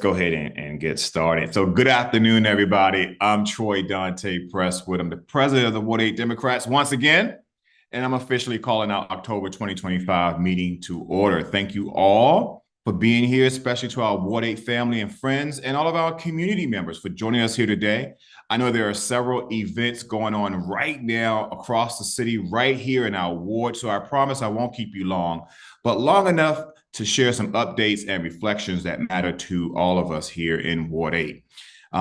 Go ahead and get started. So good afternoon, everybody. I'm Troy Dante Presswood. I'm the president of the Ward 8 Democrats once again, and I'm officially calling out October 2025 meeting to order. Thank you all for being here, especially to our Ward 8 family and friends and all of our community members for joining us here today. I know there are several events going on right now across the city, right here in our ward. So I promise I won't keep you long, but long enough to share some updates and reflections that matter to all of us here in Ward 8.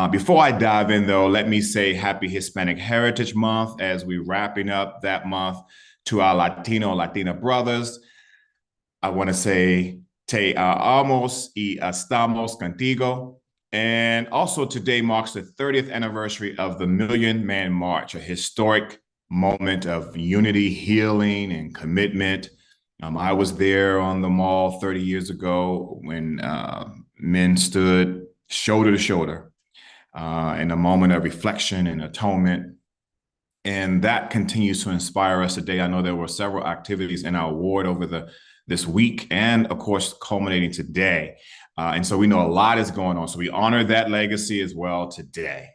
Before I dive in, though, let me say Happy Hispanic Heritage Month as we're wrapping up that month. To our Latino and Latina brothers, I want to say Te amamos y estamos contigo. And also today marks the 30th anniversary of the Million Man March, a historic moment of unity, healing, and commitment. I was there on the mall 30 years ago when men stood shoulder to shoulder in a moment of reflection and atonement. And that continues to inspire us today. I know there were several activities in our ward over this week and, of course, culminating today. And so we know a lot is going on. So we honor that legacy as well today.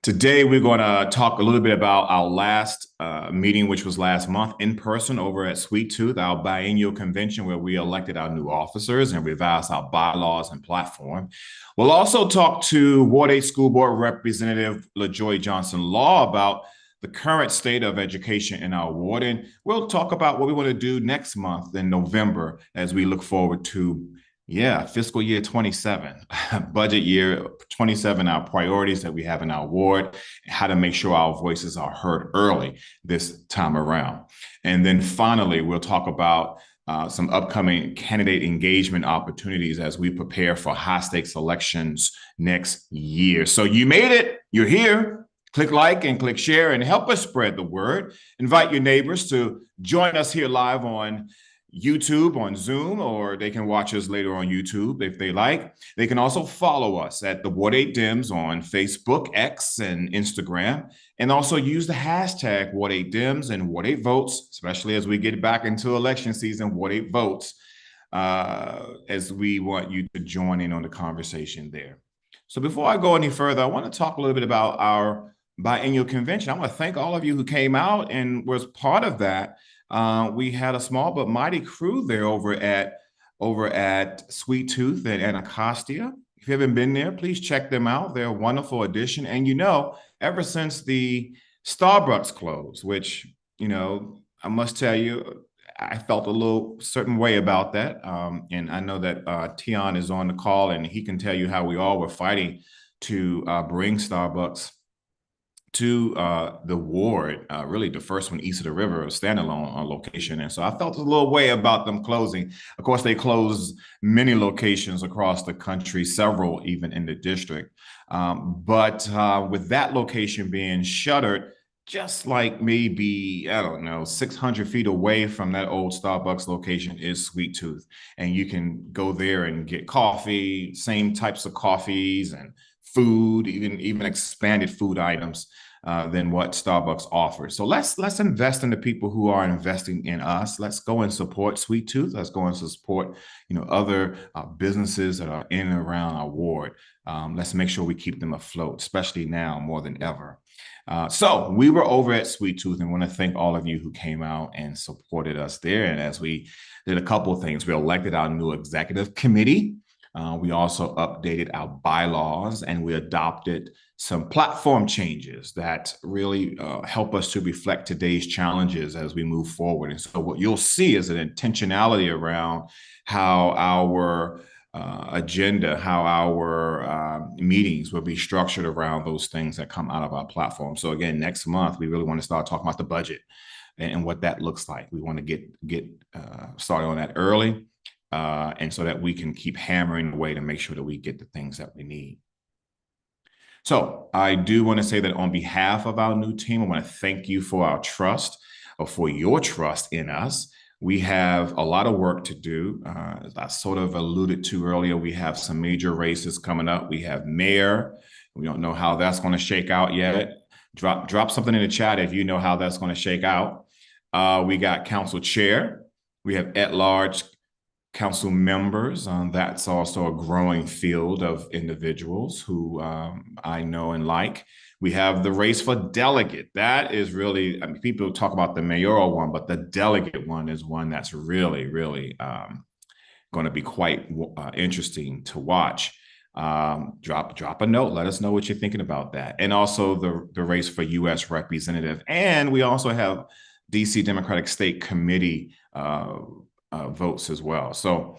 Today, we're going to talk a little bit about our last meeting, which was last month in person over at Sweet Tooth, our biennial convention where we elected our new officers and revised our bylaws and platform. We'll also talk to Ward 8 School Board Representative LaJoy Johnson-Law about the current state of education in our ward. And we'll talk about what we want to do next month in November as we look forward to fiscal year 27, budget year 27, our priorities that we have in our ward, how to make sure our voices are heard early this time around. And then finally, we'll talk about some upcoming candidate engagement opportunities as we prepare for high stakes elections next year. So you made it, you're here. Click like and click share and help us spread the word. Invite your neighbors to join us here live on YouTube, on Zoom, or they can watch us later on YouTube if they like. They can also follow us at the Ward 8 Dems on Facebook, X, and Instagram, and also use the hashtag Ward 8 Dems and Ward 8 Votes, especially as we get back into election season, Ward 8 Votes, as we want you to join in on the conversation there. So before I go any further, I want to talk a little bit about our biennial convention. I want to thank all of you who came out and was part of that. We had a small but mighty crew there over at Sweet Tooth and Anacostia. If you haven't been there, please check them out. They're a wonderful addition. And ever since the Starbucks closed, which, I must tell you, I felt a little certain way about that. And I know that Tion is on the call and he can tell you how we all were fighting to bring Starbucks to the ward, really the first one east of the river, a standalone location. And so I felt a little way about them closing. Of course, they closed many locations across the country, several even in the district. But with that location being shuttered, just like maybe, 600 feet away from that old Starbucks location is Sweet Tooth. And you can go there and get coffee, same types of coffees and food, even expanded food items than what Starbucks offers. So let's invest in the people who are investing in us. Let's go and support Sweet Tooth. Let's go and support other businesses that are in and around our ward. Let's make sure we keep them afloat, especially now more than ever. So we were over at Sweet Tooth and want to thank all of you who came out and supported us there. And as we did a couple of things, we elected our new executive committee. We also updated our bylaws and we adopted some platform changes that really help us to reflect today's challenges as we move forward. And so what you'll see is an intentionality around how our agenda, how our meetings will be structured around those things that come out of our platform. So again, next month, we really want to start talking about the budget and what that looks like. We want to get started on that early. And so that we can keep hammering away to make sure that we get the things that we need. So I do want to say that on behalf of our new team, I want to thank you for our trust or for your trust in us. We have a lot of work to do. As I sort of alluded to earlier, we have some major races coming up. We have mayor. We don't know how that's going to shake out yet. Drop something in the chat if you know how that's going to shake out. We got council chair. We have at-large council members. That's also a growing field of individuals who I know and like. We have the race for delegate. That is really, I mean, people talk about the mayoral one, but the delegate one is one that's really, really going to be quite interesting to watch. Drop a note. Let us know what you're thinking about that. And also the race for U.S. representative. And we also have DC Democratic State Committee votes as well. So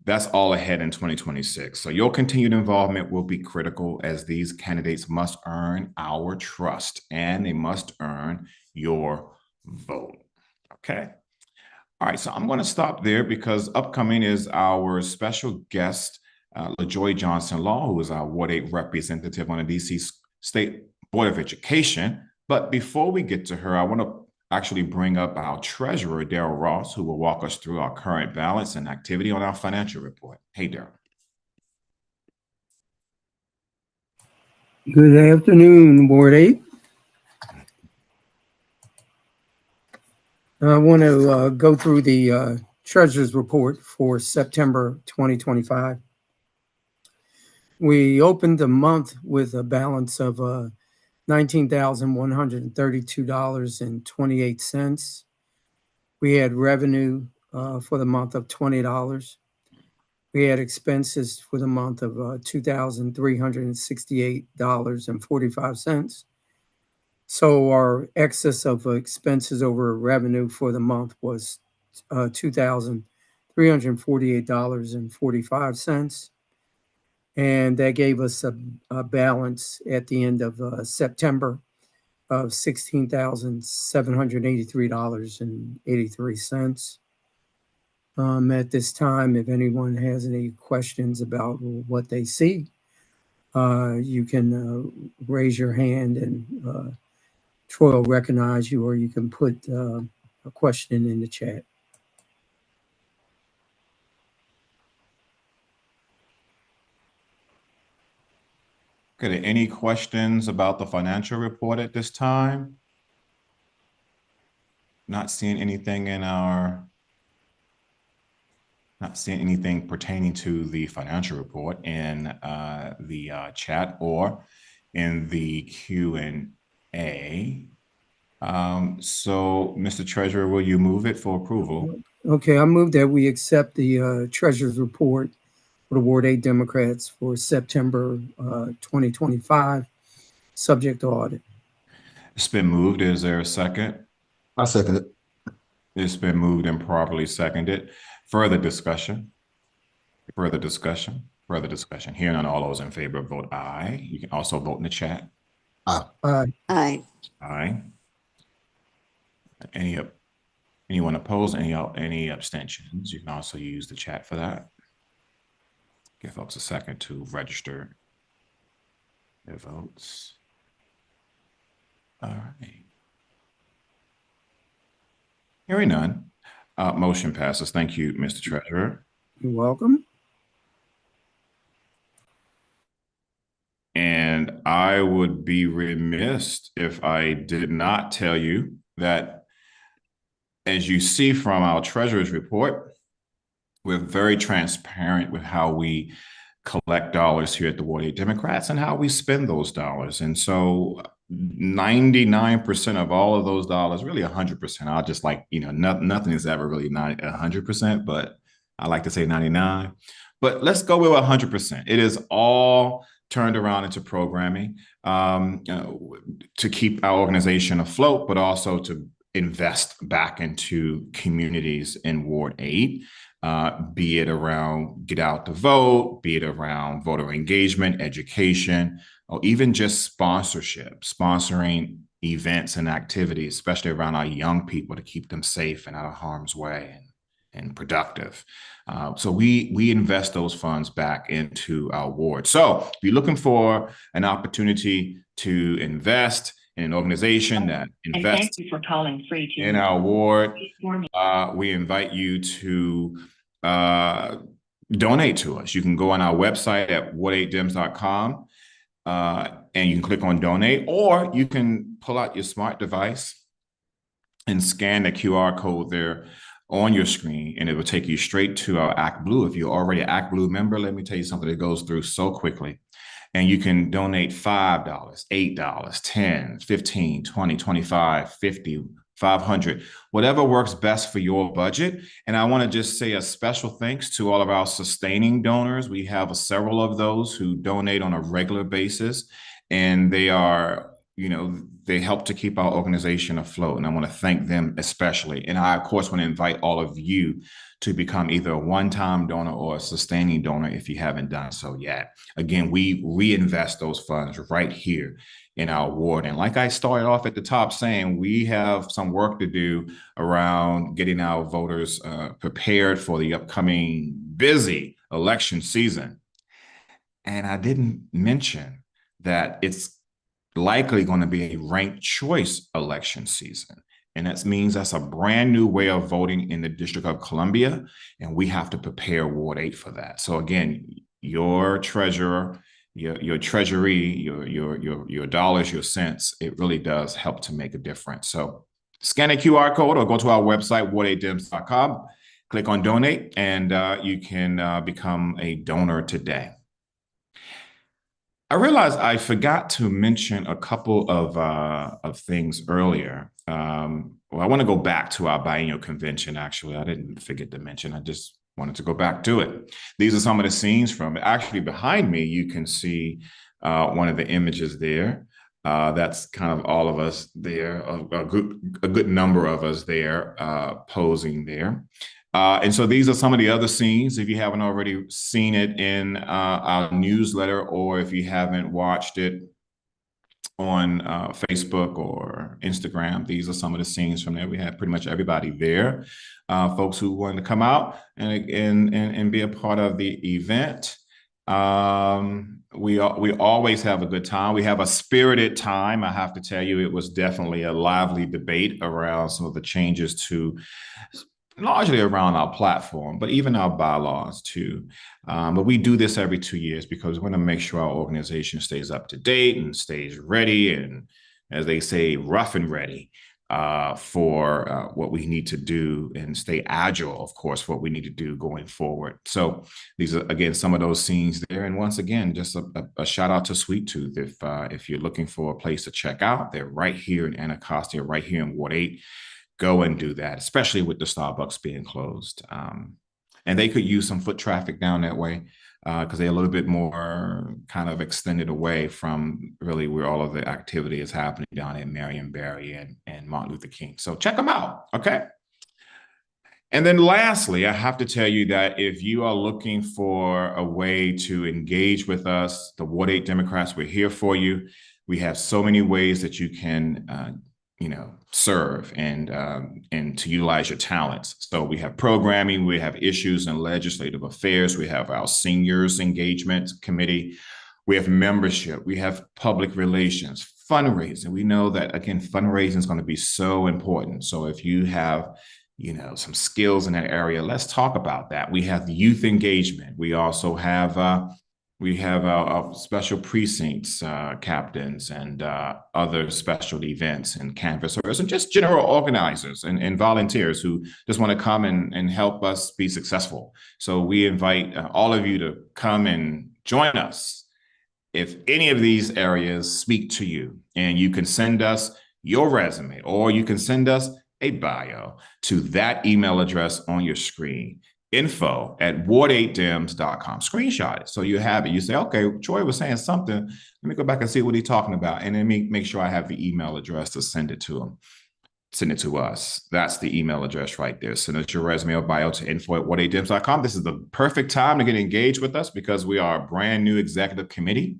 that's all ahead in 2026. So your continued involvement will be critical, as these candidates must earn our trust and they must earn your vote. Okay. All right. So I'm going to stop there because upcoming is our special guest, LaJoy Johnson-Law, who is our Ward 8 representative on the DC State Board of Education. But before we get to her, I want to actually bring up our treasurer, Daryl Ross, who will walk us through our current balance and activity on our financial report. Hey, Daryl. Good afternoon, Ward 8. I want to go through the treasurer's report for September 2025. We opened the month with a balance of $19,132.28. We had revenue for the month of $20. We had expenses for the month of $2,368.45. So our excess of expenses over revenue for the month was $2,348.45. And that gave us a balance at the end of September of $16,783.83. At this time, if anyone has any questions about what they see, you can raise your hand and Troy will recognize you, or you can put a question in the chat. Okay, any questions about the financial report at this time? Not seeing anything pertaining to the financial report in the chat or in the Q&A. So, Mr. Treasurer, will you move it for approval? Okay, I move that we accept the treasurer's report for the Ward 8 Democrats for September 2025, subject to audit. It's been moved. Is there a second? I second it. It's been moved and properly seconded. Further discussion? Further discussion? Further discussion? Hearing none, all those in favor vote aye. You can also vote in the chat. Aye. Aye. Aye. Aye. Anyone opposed? Any abstentions? You can also use the chat for that. Give folks a second to register their votes. All right. Hearing none, motion passes. Thank you, Mr. Treasurer. You're welcome. And I would be remiss if I did not tell you that, as you see from our treasurer's report, we're very transparent with how we collect dollars here at the Ward 8 Democrats and how we spend those dollars. And so 99% of all of those dollars, really 100%. I'll just nothing is ever really 100%, but I like to say 99. But let's go with 100%. It is all turned around into programming to keep our organization afloat, but also to invest back into communities in Ward 8, be it around get out to vote, be it around voter engagement, education, or even just sponsoring events and activities, especially around our young people, to keep them safe and out of harm's way and productive. So we invest those funds back into our ward. So if you're looking for an opportunity to invest in an organization that invests in our ward, we invite you to donate to us. You can go on our website at ward8dems.com and you can click on donate, or you can pull out your smart device and scan the QR code there on your screen, and it will take you straight to our Act Blue. If you're already an Act Blue member, let me tell you something that goes through so quickly. And you can donate $5, $8, 10, 15, 20, 25, 50, 500, whatever works best for your budget. And I want to just say a special thanks to all of our sustaining donors. We have several of those who donate on a regular basis, and they are, they help to keep our organization afloat. And I want to thank them especially. And I, of course, want to invite all of you to become either a one-time donor or a sustaining donor if you haven't done so yet. Again, we reinvest those funds right here in our ward. And like I started off at the top saying, we have some work to do around getting our voters prepared for the upcoming busy election season. And I didn't mention that it's likely going to be a ranked choice election season. And that means that's a brand new way of voting in the District of Columbia. And we have to prepare Ward 8 for that. So again, your treasurer, your treasury, your dollars, your cents, it really does help to make a difference. So scan a QR code or go to our website, ward8dems.com, click on donate, and you can become a donor today. I realized I forgot to mention a couple of things earlier. Well, I want to go back to our biennial convention, actually. I didn't forget to mention. I just wanted to go back to it. These are some of the scenes from it. Actually, behind me, you can see one of the images there. That's kind of all of us there, a good number of us there posing there. And so these are some of the other scenes. If you haven't already seen it in our newsletter, or if you haven't watched it on Facebook or Instagram, these are some of the scenes from there. We had pretty much everybody there, folks who wanted to come out and be a part of the event. We always have a good time. We have a spirited time. I have to tell you, it was definitely a lively debate around some of the changes to largely around our platform, but even our bylaws too. But we do this every 2 years because we want to make sure our organization stays up to date and stays ready, and as they say, rough and ready for what we need to do, and stay agile, of course, for what we need to do going forward. So these are, again, some of those scenes there. And once again, just a shout out to Sweet Tooth. If you're looking for a place to check out, they're right here in Anacostia, right here in Ward 8. Go and do that, especially with the Starbucks being closed. And they could use some foot traffic down that way because they're a little bit more kind of extended away from really where all of the activity is happening down in Marion Barry and Martin Luther King. So check them out, okay? And then lastly, I have to tell you that if you are looking for a way to engage with us, the Ward 8 Democrats, we're here for you. We have so many ways that you can serve and to utilize your talents. So we have programming, we have issues and legislative affairs, we have our seniors engagement committee, we have membership, we have public relations, fundraising. We know that, again, fundraising is going to be so important. So if you have some skills in that area, let's talk about that. We have the youth engagement. We also have our special precincts captains and other special events and canvassers and just general organizers and volunteers who just want to come and help us be successful. So we invite all of you to come and join us if any of these areas speak to you. And you can send us your resume, or you can send us a bio to that email address on your screen, info@ward8dems.com. Screenshot it so you have it. You say, okay, Troy was saying something. Let me go back and see what he's talking about. And then make sure I have the email address to send it to him. Send it to us. That's the email address right there. Send us your resume or bio to info@ward8dems.com. This is the perfect time to get engaged with us because we are a brand new executive committee.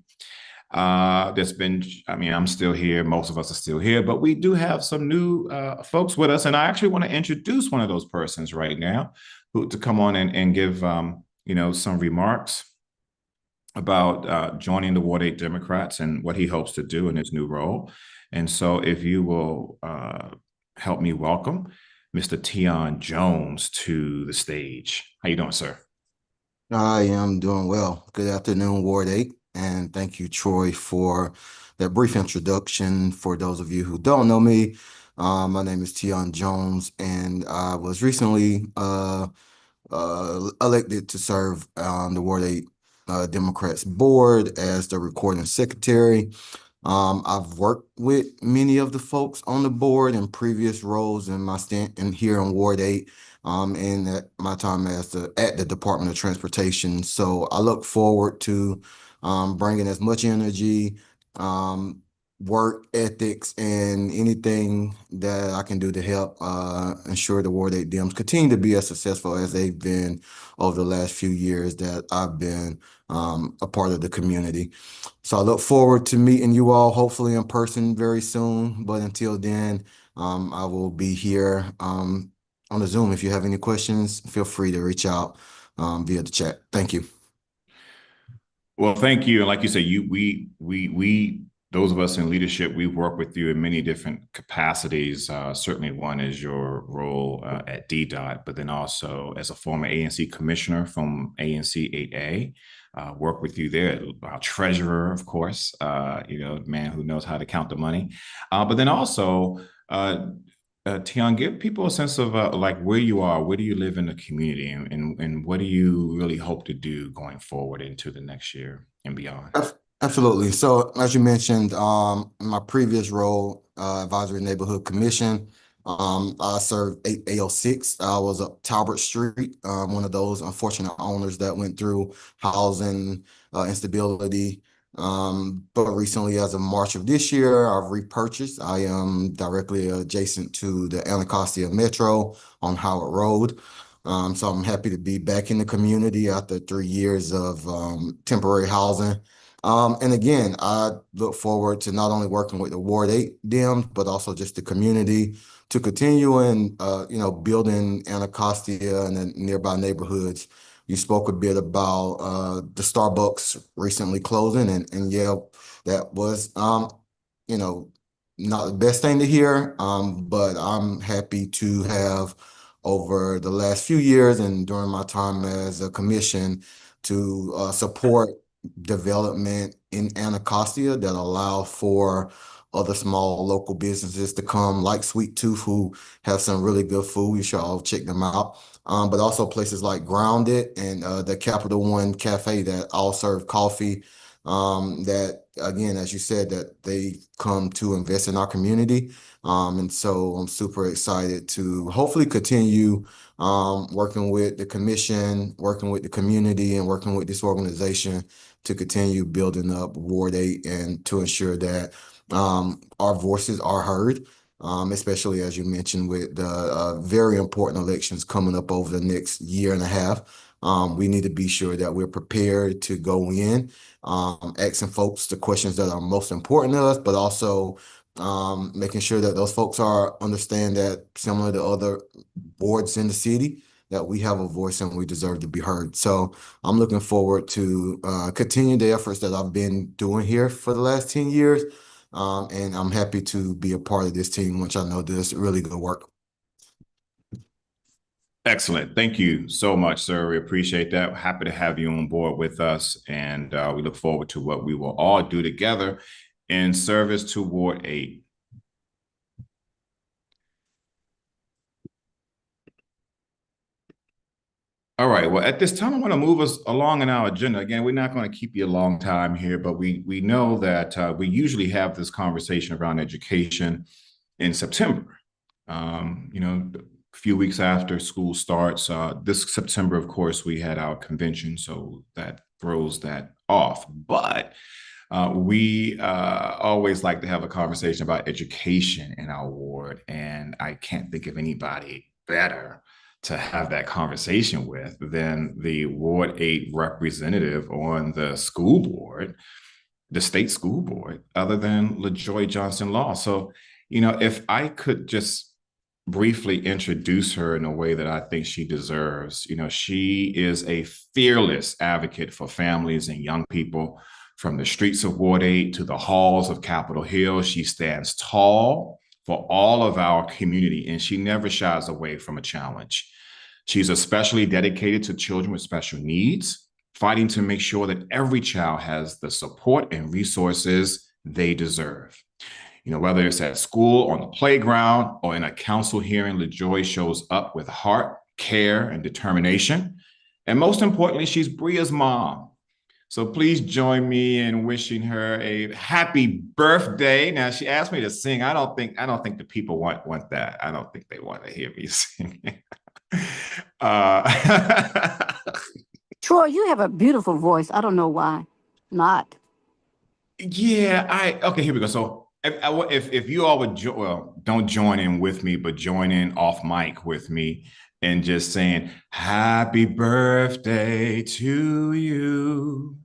I'm still here. Most of us are still here, but we do have some new folks with us. And I actually want to introduce one of those persons right now to come on and give, some remarks about joining the Ward 8 Democrats and what he hopes to do in his new role. And so if you will help me welcome Mr. Tion Jones to the stage. How you doing, sir? I am doing well. Good afternoon, Ward 8. And thank you, Troy, for that brief introduction. For those of you who don't know me, My name is Tion Jones, and I was recently elected to serve on the Ward 8 Democrats board as the recording secretary. I've worked with many of the folks on the board in previous roles in my stint in here in Ward 8, and at my time as at the Department of Transportation. So I look forward to bringing as much energy, work ethics, and anything that I can do to help ensure the Ward 8 Dems continue to be as successful as they've been over the last few years that I've been a part of the community. So I look forward to meeting you all, hopefully in person very soon. But until then, I will be here on the Zoom. If you have any questions, feel free to reach out via the chat. Thank you. Well, thank you. And like you said, those of us in leadership, we work with you in many different capacities. Certainly one is your role at DDOT, but then also as a former ANC commissioner from ANC 8A, work with you there. Our treasurer, of course, man who knows how to count the money. But then also, Tion, give people a sense of like where you are, where do you live in the community, and what do you really hope to do going forward into the next year and beyond? Absolutely. So as you mentioned, in my previous role, Advisory Neighborhood Commission, I served AO6. I was up Talbot Street, one of those unfortunate owners that went through housing instability. But recently, as of March of this year, I've repurchased. I am directly adjacent to the Anacostia Metro on Howard Road. So I'm happy to be back in the community after 3 years of temporary housing. And again, I look forward to not only working with the Ward 8 Dems, but also just the community to continue and building Anacostia and the nearby neighborhoods. You spoke a bit about the Starbucks recently closing, and yeah, that was not the best thing to hear. But I'm happy to have over the last few years and during my time as a commission to support development in Anacostia that allow for other small local businesses to come, like Sweet Tooth, who have some really good food. You should all check them out. But also places like Grounded and the Capital One Cafe that all serve coffee. That again, as you said, that they come to invest in our community. And so I'm super excited to hopefully continue working with the commission, working with the community, and working with this organization to continue building up Ward 8 and to ensure that our voices are heard, especially as you mentioned with the very important elections coming up over the next year and a half. We need to be sure that we're prepared to go in, asking folks the questions that are most important to us, but also making sure that those folks understand that similar to other boards in the city, that we have a voice and we deserve to be heard. So I'm looking forward to continue the efforts that I've been doing here for the last 10 years. And I'm happy to be a part of this team, which I know does really good work. Excellent. Thank you so much, sir. We appreciate that. Happy to have you on board with us. And we look forward to what we will all do together in service to Ward 8. All right. Well, at this time, I want to move us along in our agenda. Again, we're not going to keep you a long time here, but we know that we usually have this conversation around education in September. A few weeks after school starts. This September, of course, we had our convention, so that throws that off. But we always like to have a conversation about education in our ward, and I can't think of anybody better to have that conversation with than the Ward 8 representative on the school board, the state school board, other than LaJoy Johnson-Law. So, if I could just briefly introduce her in a way that I think she deserves. She is a fearless advocate for families and young people from the streets of Ward 8 to the halls of Capitol Hill. She stands tall for all of our community, and she never shies away from a challenge. She's especially dedicated to children with special needs, fighting to make sure that every child has the support and resources they deserve. Whether it's at school, on the playground, or in a council hearing, LaJoy shows up with heart, care, and determination. And most importantly, she's Bria's mom. So please join me in wishing her a happy birthday. Now she asked me to sing. I don't think the people want that. I don't think they want to hear me sing. Troy, you have a beautiful voice. I don't know why not. Yeah, okay, here we go. So if you all would don't join in with me, but join in off mic with me and just saying happy birthday to you.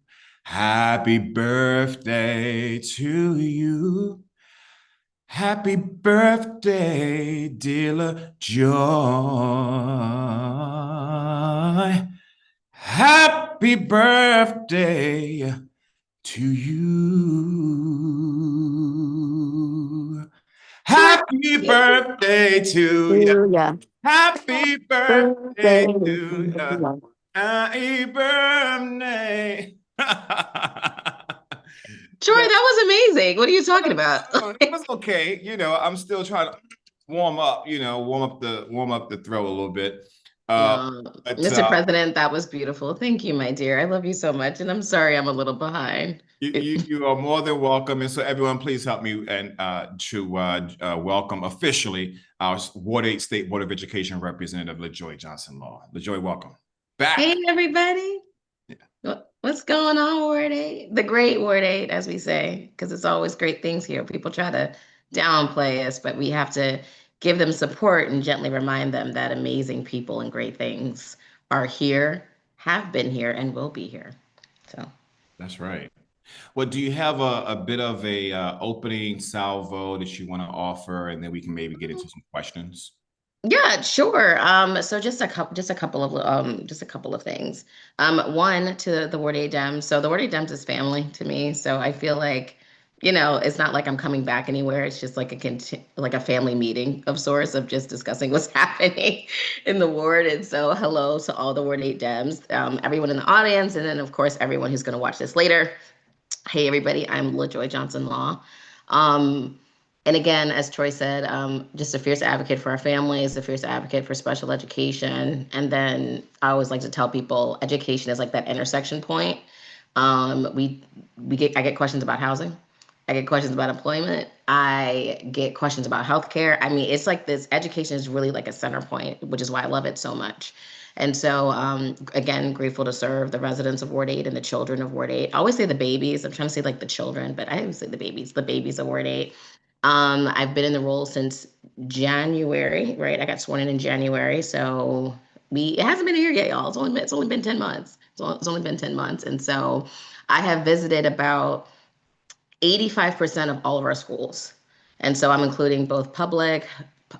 Happy birthday to you. Happy birthday, dear LaJoy. Happy birthday to you. Happy birthday to you. Yeah. Happy birthday to you. Happy birthday. Troy, that was amazing. What are you talking about? It was okay. I'm still trying to warm up the throat a little bit. Mr. President, that was beautiful. Thank you, my dear. I love you so much. And I'm sorry I'm a little behind. You are more than welcome. And so everyone, please help me and to welcome officially our Ward 8 State Board of Education Representative, LaJoy Johnson-Law. LaJoy, welcome back. Hey, everybody. Yeah. What's going on, Ward 8? The great Ward 8, as we say, because it's always great things here. People try to downplay us, but we have to give them support and gently remind them that amazing people and great things are here, have been here, and will be here. So that's right. Well, do you have a bit of a opening salvo that you want to offer, and then we can maybe get into some questions? Yeah, sure. So just a couple of things. One, to the Ward 8 Dems. So the Ward 8 Dems is family to me. So I feel like, it's not like I'm coming back anywhere. It's just like a family meeting of sorts of just discussing what's happening in the ward. And so hello to all the Ward 8 Dems, everyone in the audience, and then of course everyone who's going to watch this later. Hey everybody, I'm LaJoy Johnson-Law. And again, as Troy said, just a fierce advocate for our families, a fierce advocate for special education. And then I always like to tell people education is like that intersection point. I get questions about housing. I get questions about employment. I get questions about healthcare. I mean, it's like this education is really like a center point, which is why I love it so much. And so, again, grateful to serve the residents of Ward 8 and the children of Ward 8. I always say the babies. I'm trying to say like the children, but I always say the babies of Ward 8. I've been in the role since January, right? I got sworn in January, so it hasn't been a year yet, y'all. It's only been 10 months. It's only been 10 months, and so I have visited about 85% of all of our schools, and so I'm including both public,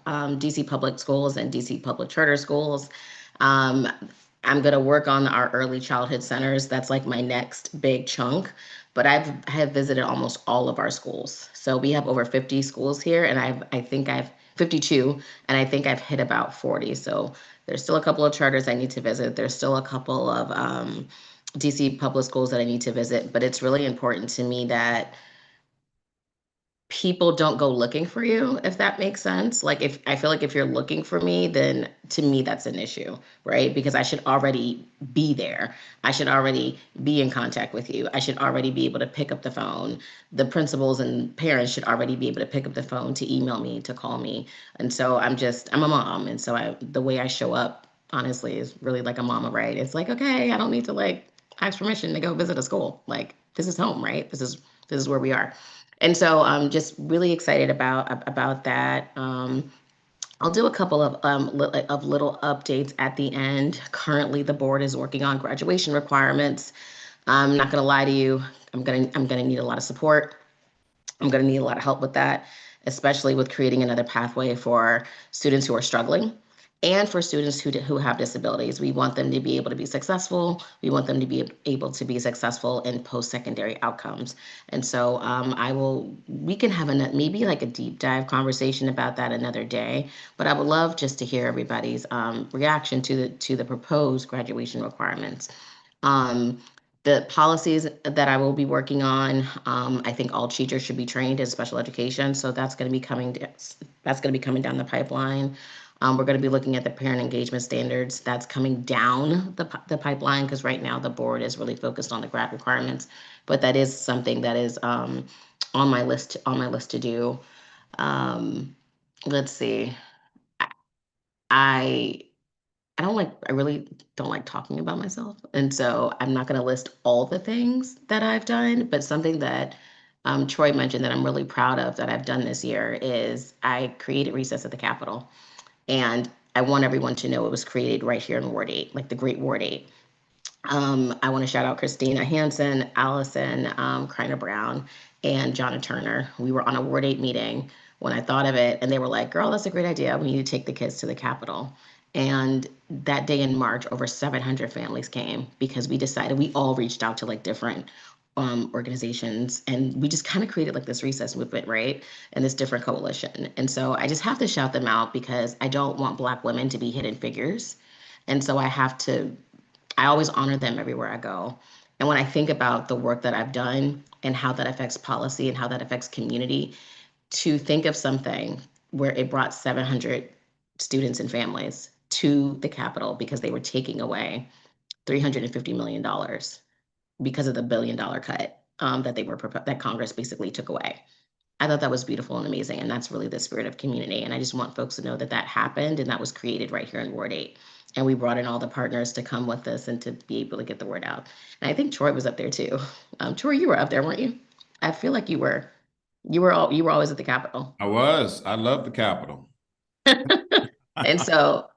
DC public schools and DC public charter schools. I'm going to work on our early childhood centers. That's like my next big chunk. But I have visited almost all of our schools. So we have over 50 schools here, and I think I've 52, and I think I've hit about 40. So there's still a couple of charters I need to visit. There's still a couple of DC public schools that I need to visit. But it's really important to me that people don't go looking for you, if that makes sense. Like I feel like if you're looking for me, then to me that's an issue, right? Because I should already be there. I should already be in contact with you. I should already be able to pick up the phone. The principals and parents should already be able to pick up the phone, to email me, to call me. And so I'm a mom. And so the way I show up, honestly, is really like a mama, right? It's like, okay, I don't need to like ask permission to go visit a school. Like, this is home, right? This is where we are. And so I'm just really excited about that. I'll do a couple of little updates at the end. Currently, the board is working on graduation requirements. I'm not going to lie to you. I'm going to need a lot of support. I'm going to need a lot of help with that, especially with creating another pathway for students who are struggling and for students who have disabilities. We want them to be able to be successful. We want them to be able to be successful in post-secondary outcomes. And so we can have maybe like a deep dive conversation about that another day, but I would love just to hear everybody's reaction to the proposed graduation requirements. The policies that I will be working on, I think all teachers should be trained in special education. So that's going to be coming down the pipeline. We're going to be looking at the parent engagement standards. That's coming down the pipeline because right now the board is really focused on the grad requirements, but that is something that is on my list to do. Let's see. I I really don't like talking about myself. And so I'm not going to list all the things that I've done, but something that Troy mentioned that I'm really proud of that I've done this year is I created Recess at the Capitol. And I want everyone to know it was created right here in Ward 8, like the Great Ward 8. I want to shout out Christina Hansen, Allison Kreiner Brown, and Jonna Turner. We were on a Ward 8 meeting when I thought of it, and they were like, girl, that's a great idea. We need to take the kids to the Capitol. And that day in March, over 700 families came because we all reached out to like different organizations, and we just kind of created like this recess movement, right? And this different coalition. And so I just have to shout them out because I don't want Black women to be hidden figures. And so I always honor them everywhere I go. And when I think about the work that I've done and how that affects policy and how that affects community, to think of something where it brought 700 students and families to the Capitol because they were taking away $350 million because of the $1 billion cut that Congress basically took away. I thought that was beautiful and amazing, and that's really the spirit of community. And I just want folks to know that that happened and that was created right here in Ward 8. And we brought in all the partners to come with us and to be able to get the word out. And I think Troy was up there too. Troy, you were up there, weren't you? I feel like you were. You were always at the Capitol. I was. I love the Capitol. And so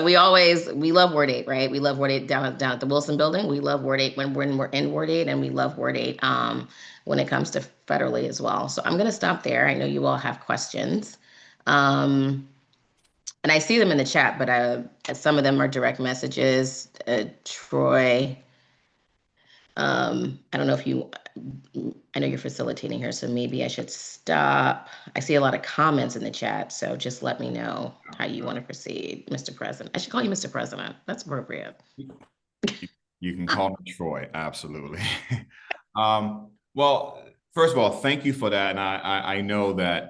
we love Ward 8, right? We love Ward 8 down at the Wilson building. We love Ward 8 when we're in Ward 8, and we love Ward 8 when it comes to federally as well. So I'm gonna stop there. I know you all have questions. And I see them in the chat, but some of them are direct messages. Troy, I don't know I know you're facilitating here, so maybe I should stop. I see a lot of comments in the chat, so just let me know how you want to proceed, Mr. President. I should call you Mr. President. That's appropriate. You can call me Troy, absolutely. Well, first of all, thank you for that. And I know that,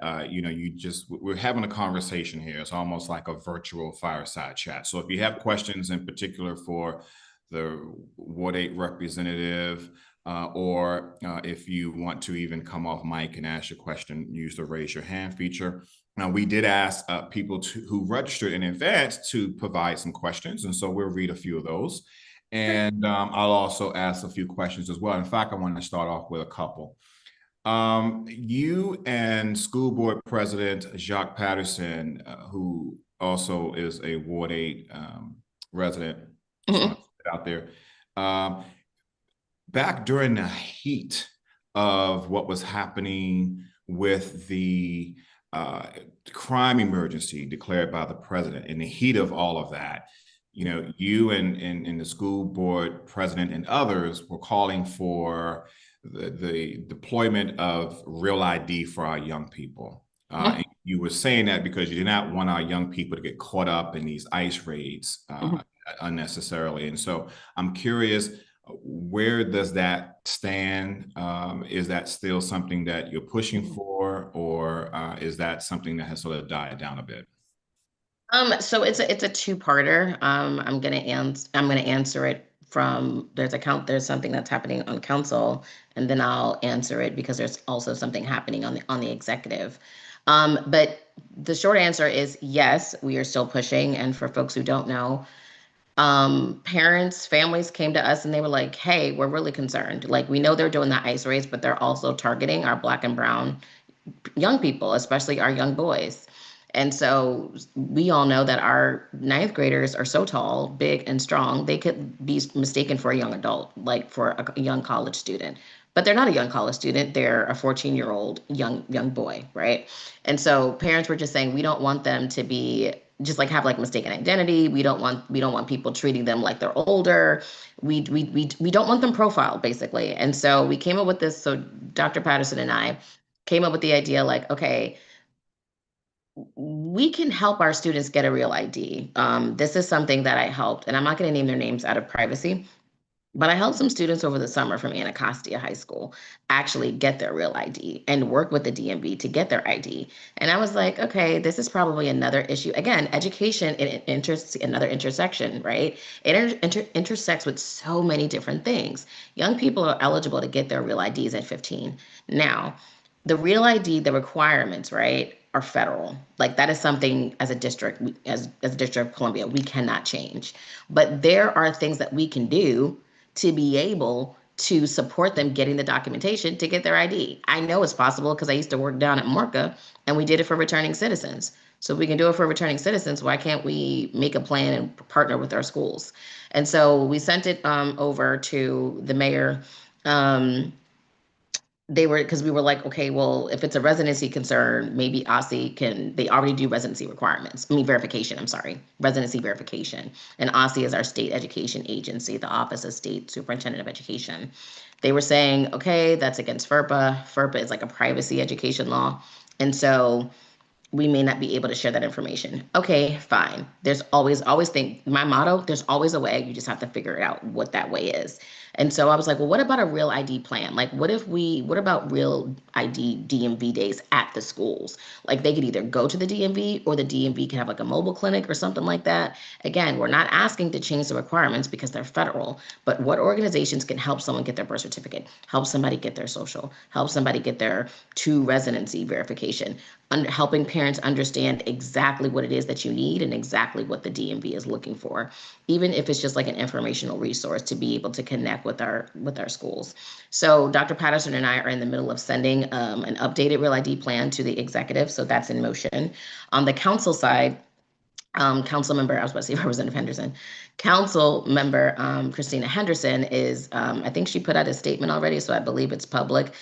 we're having a conversation here. It's almost like a virtual fireside chat. So if you have questions in particular for the Ward 8 representative, or if you want to even come off mic and ask your question, use the raise your hand feature. Now, we did ask people who registered in advance to provide some questions. And so we'll read a few of those. And I'll also ask a few questions as well. In fact, I want to start off with a couple. You and School Board President Jacques Patterson, who also is a Ward 8 resident, out there, back during the heat of what was happening with the crime emergency declared by the president, in the heat of all of that, you and the school board president and others were calling for the deployment of real ID for our young people. And you were saying that because you did not want our young people to get caught up in these ICE raids unnecessarily. And so I'm curious, where does that stand? Is that still something that you're pushing for, or is that something that has sort of died down a bit? So it's a two-parter. I'm gonna answer it from there's something that's happening on council, and then I'll answer it because there's also something happening on the executive. But the short answer is yes, we are still pushing. And for folks who don't know, families came to us and they were like, hey, we're really concerned. Like, we know they're doing the ICE raids, but they're also targeting our Black and brown young people, especially our young boys. And so we all know that our ninth graders are so tall, big, and strong, they could be mistaken for a young adult, like for a young college student. But they're not a young college student. They're a 14-year-old young boy, right? And so parents were just saying, we don't want them to be just like have like mistaken identity. We don't want people treating them like they're older. We don't want them profiled, basically. And so we came up with this. So Dr. Patterson and I came up with the idea, like, okay, we can help our students get a real ID. This is something that I helped, and I'm not going to name their names out of privacy, But I helped some students over the summer from Anacostia High School actually get their real ID and work with the DMV to get their ID. And I was like, okay, this is probably another issue. Again, education, it enters another intersection, right? It intersects with so many different things. Young people are eligible to get their real IDs at 15. Now, the real ID, the requirements, right, are federal. Like that is something as a district, as a District of Columbia, we cannot change. But there are things that we can do to be able to support them getting the documentation to get their ID. I know it's possible because I used to work down at Morca and we did it for returning citizens. So if we can do it for returning citizens, why can't we make a plan and partner with our schools? And so we sent it over to the mayor. Um, they were because we were like, okay, well, if it's a residency concern, maybe OSSI can, they already do residency requirements. I mean, verification, I'm sorry, residency verification. And OSSI is our state education agency, the Office of State Superintendent of Education. They were saying, okay, that's against FERPA. FERPA is like a privacy education law. And so we may not be able to share that information. Okay, fine. There's always think my motto, there's always a way. You just have to figure it out what that way is. And so I was like, well, what about a real ID plan? Like what about real ID DMV days at the schools? Like they could either go to the DMV or the DMV can have like a mobile clinic or something like that. Again, we're not asking to change the requirements because they're federal, but what organizations can help someone get their birth certificate, help somebody get their social, help somebody get their two residency verification, helping parents understand exactly what it is that you need and exactly what the DMV is looking for, even if it's just like an informational resource to be able to connect with our schools. So Dr. Patterson and I are in the middle of sending an updated Real ID plan to the executive, so that's in motion. On the council side, council member, I was about to say Representative Henderson, council member Christina Henderson is, I think she put out a statement already, so I believe it's public.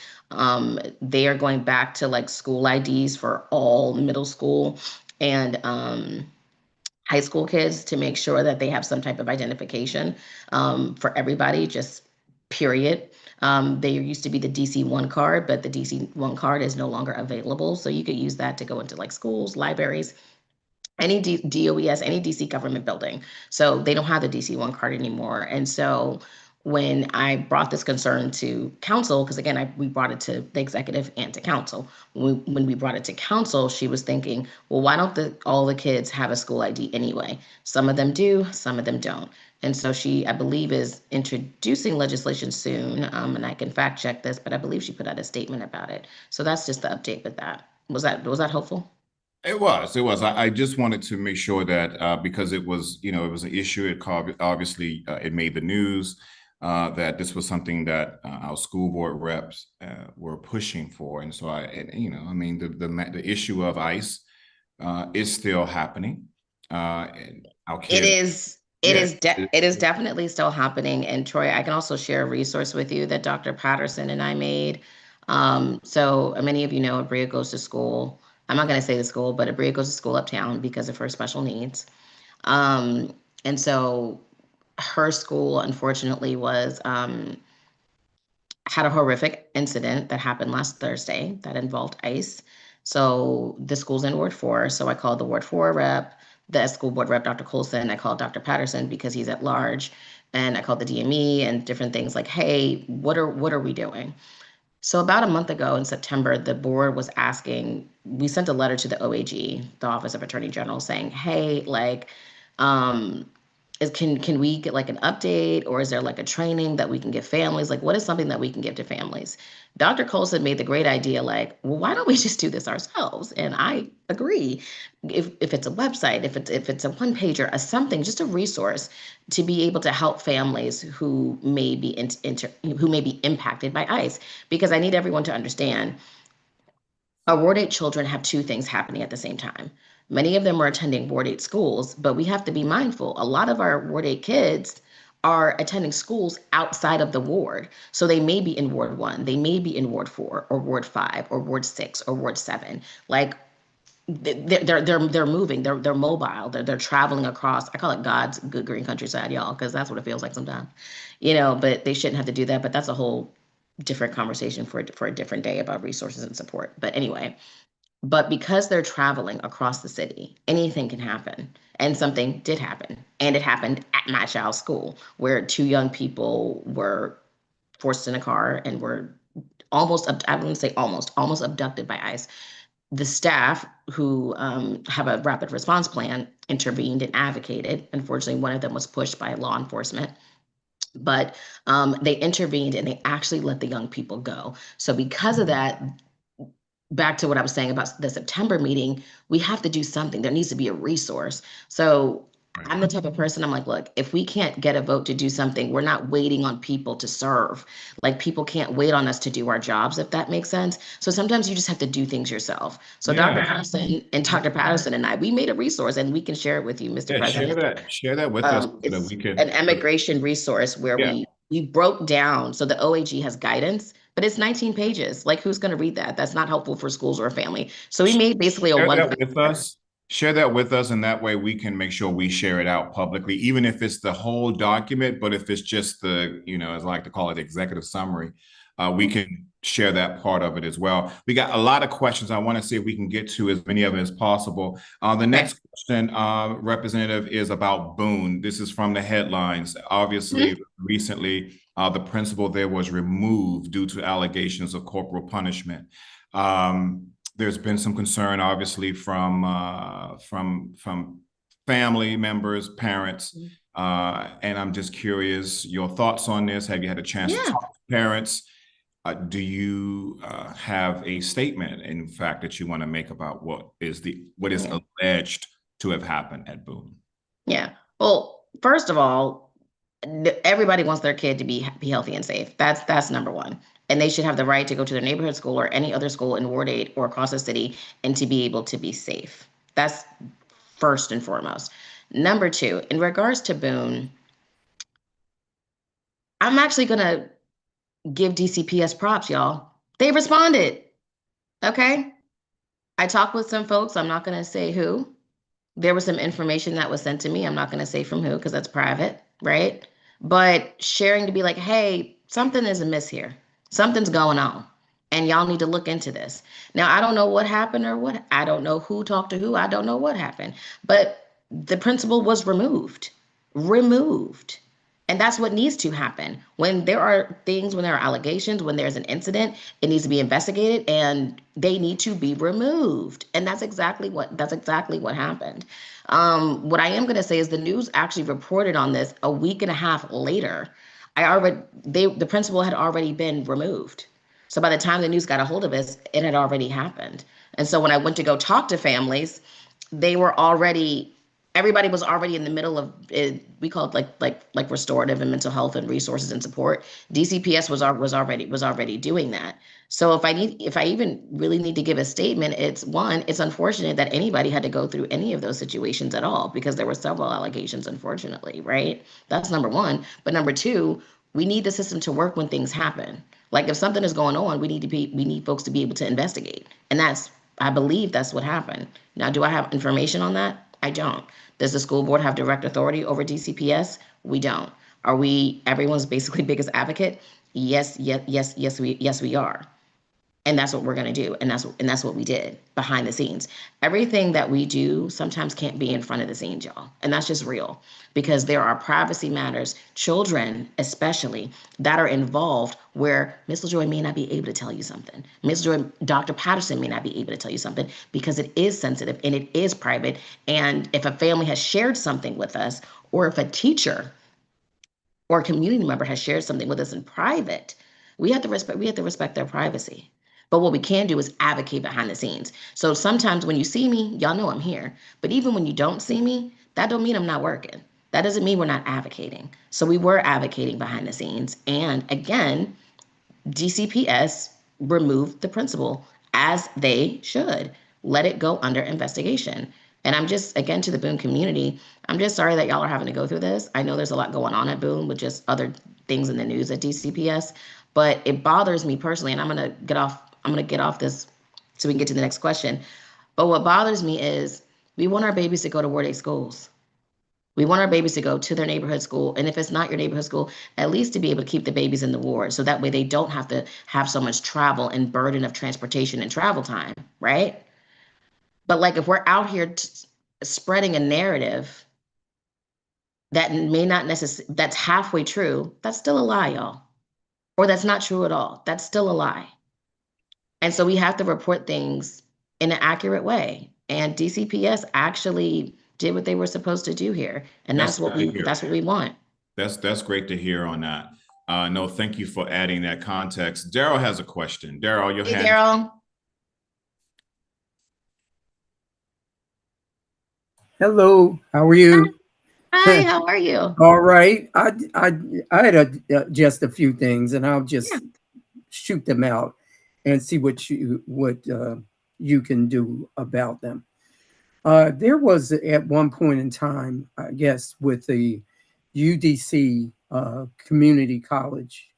They are going back to like school IDs for all middle school and high school kids to make sure that they have some type of identification for everybody, just period. There used to be the DC-1 card, but the DC-1 card is no longer available. So you could use that to go into like schools, libraries, any DOES, any DC government building. So they don't have the DC-1 card anymore. And so when I brought this concern to council, because again, we brought it to the executive and to council. When we brought it to council, she was thinking, well, why don't all the kids have a school ID anyway? Some of them do, some of them don't. And so she, I believe, is introducing legislation soon, and I can fact check this, but I believe she put out a statement about it. So that's just the update with that. Was that helpful? It was. I just wanted to make sure that because it was, it was an issue. Obviously, it made the news that this was something that our school board reps were pushing for, and so I mean, the issue of ICE is still happening. And our It kids, is. yeah, It is definitely still happening. And Troy, I can also share a resource with you that Dr. Patterson and I made. So many of you know Bria goes to school. I'm not going to say the school, but Bria goes to school uptown because of her special needs. Um, and so her school, unfortunately, was had a horrific incident that happened last Thursday that involved ICE. So the school's in Ward 4. So I called the Ward 4 rep, the school board rep, Dr. Colson. I called Dr. Patterson because he's at large. And I called the DME and different things like, hey, what are we doing? So about a month ago in September, the board was asking, we sent a letter to the OAG, the Office of Attorney General, saying, hey, like, um, can we get like an update, or is there like a training that we can give families? Like, what is something that we can give to families? Dr. Colson made the great idea, like, well, why don't we just do this ourselves? And I agree. If it's a website, if it's a one pager, a something, just a resource to be able to help families who may be who may be impacted by ICE, because I need everyone to understand our Ward 8 children have two things happening at the same time. Many of them are attending Ward 8 schools, but we have to be mindful. A lot of our Ward 8 kids are attending schools outside of the ward. So they may be in Ward 1, they may be in Ward 4 or Ward 5 or Ward 6 or Ward 7. Like they're moving, they're mobile, they're traveling across. I call it God's good green countryside, y'all, because that's what it feels like sometimes. But they shouldn't have to do that. But that's a whole different conversation for a different day about resources and support. But anyway, But because they're traveling across the city, anything can happen. And something did happen. And it happened at my child's school where two young people were forced in a car and were I wouldn't say almost abducted by ICE. The staff who have a rapid response plan intervened and advocated. Unfortunately, one of them was pushed by law enforcement. But they intervened and they actually let the young people go. So because of that, back to what I was saying about the September meeting, we have to do something. There needs to be a resource. So I'm the type of person, I'm like, look, if we can't get a vote to do something, we're not waiting on people to serve. Like people can't wait on us to do our jobs, if that makes sense. So sometimes you just have to do things yourself. So Dr. Patterson and Dr. Patterson and I, we made a resource and we can share it with you, Mr. President. Share that with us so that It's we can. an immigration resource where we broke down. So the OAG has guidance, but it's 19 pages. Like who's going to read that? That's not helpful for schools or a family. So we made basically a Share one. that with us. Share that with us, and that way we can make sure we share it out publicly, even if it's the whole document. But if it's just the, as I like to call it, executive summary, we can share that part of it as well. We got a lot of questions. I want to see if we can get to as many of them as possible. The next question, Representative, is about Boone. This is from the headlines. Obviously, recently, the principal there was removed due to allegations of corporal punishment. There's been some concern, obviously, from family members, parents, and I'm just curious your thoughts on this. Have you had a chance to talk to parents? Do you have a statement, in fact, that you want to make about what is alleged to have happened at Boone? Yeah. Well, first of all, everybody wants their kid to be healthy and safe. That's number one. And they should have the right to go to their neighborhood school or any other school in Ward 8 or across the city and to be able to be safe. That's first and foremost. Number two, in regards to Boone, I'm actually going to give DCPS props, y'all. They responded. Okay. I talked with some folks. I'm not going to say who. There was some information that was sent to me. I'm not going to say from who because that's private, right? But sharing to be like, hey, something is amiss here. Something's going on. And y'all need to look into this. Now, I don't know what happened I don't know who talked to who. I don't know what happened. But the principal was removed. Removed. And that's what needs to happen. When there are things, when there are allegations, when there's an incident, it needs to be investigated and they need to be removed. And that's exactly what happened. What I am going to say is the news actually reported on this a week and a half later. The principal had already been removed. So by the time the news got a hold of us, it had already happened. And so when I went to go talk to families, everybody was already in the middle of it. We call it like restorative and mental health and resources and support. DCPS was already doing that. So if I even really need to give a statement, it's unfortunate that anybody had to go through any of those situations at all because there were several allegations, unfortunately, right? That's number one. But number two, we need the system to work when things happen. Like if something is going on, we need folks to be able to investigate. And I believe that's what happened. Now, do I have information on that? I don't. Does the school board have direct authority over DCPS? We don't. Are we everyone's basically biggest advocate? Yes, we are. And that's what we're going to do. And that's what we did behind the scenes. Everything that we do sometimes can't be in front of the scenes, y'all. And that's just real because there are privacy matters, children especially, that are involved where Ms. LaJoy may not be able to tell you something. Ms. LaJoy, Dr. Patterson may not be able to tell you something because it is sensitive and it is private. And if a family has shared something with us, or if a teacher or a community member has shared something with us in private, we have to respect their privacy. But what we can do is advocate behind the scenes. So sometimes when you see me, y'all know I'm here. But even when you don't see me, that don't mean I'm not working. That doesn't mean we're not advocating. So we were advocating behind the scenes. And again, DCPS removed the principal as they should. Let it go under investigation. And I'm just, again, to the Boone community, I'm just sorry that y'all are having to go through this. I know there's a lot going on at Boone with just other things in the news at DCPS, but it bothers me personally, and I'm gonna get off this so we can get to the next question. But what bothers me is we want our babies to go to Ward 8 schools. We want our babies to go to their neighborhood school. And if it's not your neighborhood school, at least to be able to keep the babies in the ward. So that way they don't have to have so much travel and burden of transportation and travel time, right? But like if we're out here spreading a narrative that may not necessarily, that's halfway true, that's still a lie, y'all. Or that's not true at all. That's still a lie. And so we have to report things in an accurate way. And DCPS actually did what they were supposed to do here. And that's what we want. That's great to hear on that. No, thank you for adding that context. Daryl has a question. Daryl, your hand. Daryl. Hello, how are you? Hi, how are you? All right. I had just a few things, and I'll just shoot them out and see what you can do about them. There was at one point in time, I guess, with the UDC community college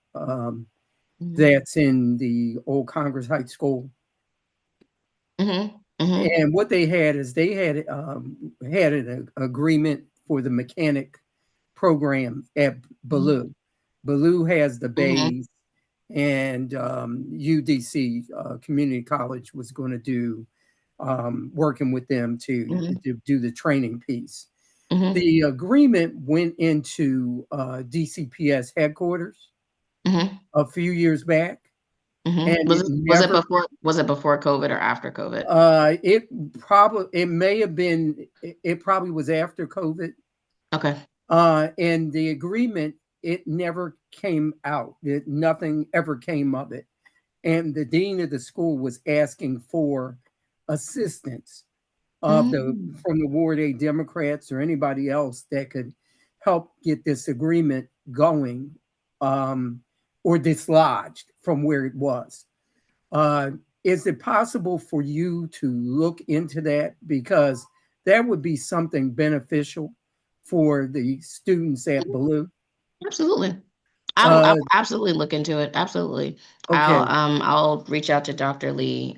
that's in the old Congress Heights School. And what they had is they had an agreement for the mechanic program at Ballou. Ballou has the bays, and UDC Community College was going to do working with them to do the training piece. The agreement went into DCPS headquarters a few years back. And was it before COVID or after COVID? It probably was after COVID. Okay. And the agreement, it never came out. Nothing ever came of it. And the dean of the school was asking for assistance from the Ward 8 Democrats or anybody else that could help get this agreement going or dislodged from where it was. Is it possible for you to look into that? Because that would be something beneficial for the students at Ballou. Absolutely. I'll absolutely look into it. Absolutely. Okay. I'll reach out to Dr. Lee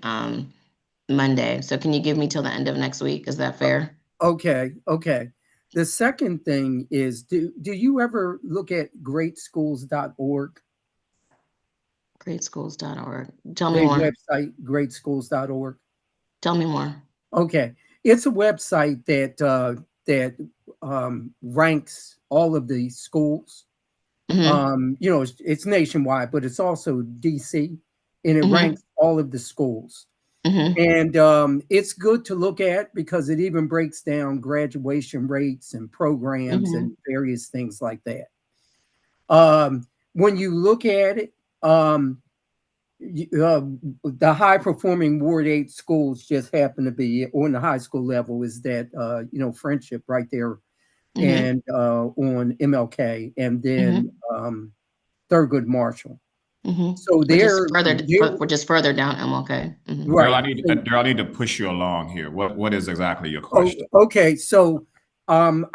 Monday. So can you give me till the end of next week? Is that fair? Okay. The second thing is, do you ever look at greatschools.org? Greatschools.org. Tell me more. Website, greatschools.org. Tell me more. Okay. It's a website that ranks all of the schools. It's nationwide, but it's also DC, and it ranks all of the schools. And it's good to look at because it even breaks down graduation rates and programs and various things like that. When you look at it, the high performing Ward 8 schools just happen to be on the high school level is that, Friendship right there and on MLK, and then Thurgood Marshall. So we're just further down MLK. Right. Daryl, I need to push you along here. What is exactly your question? Okay. So I'm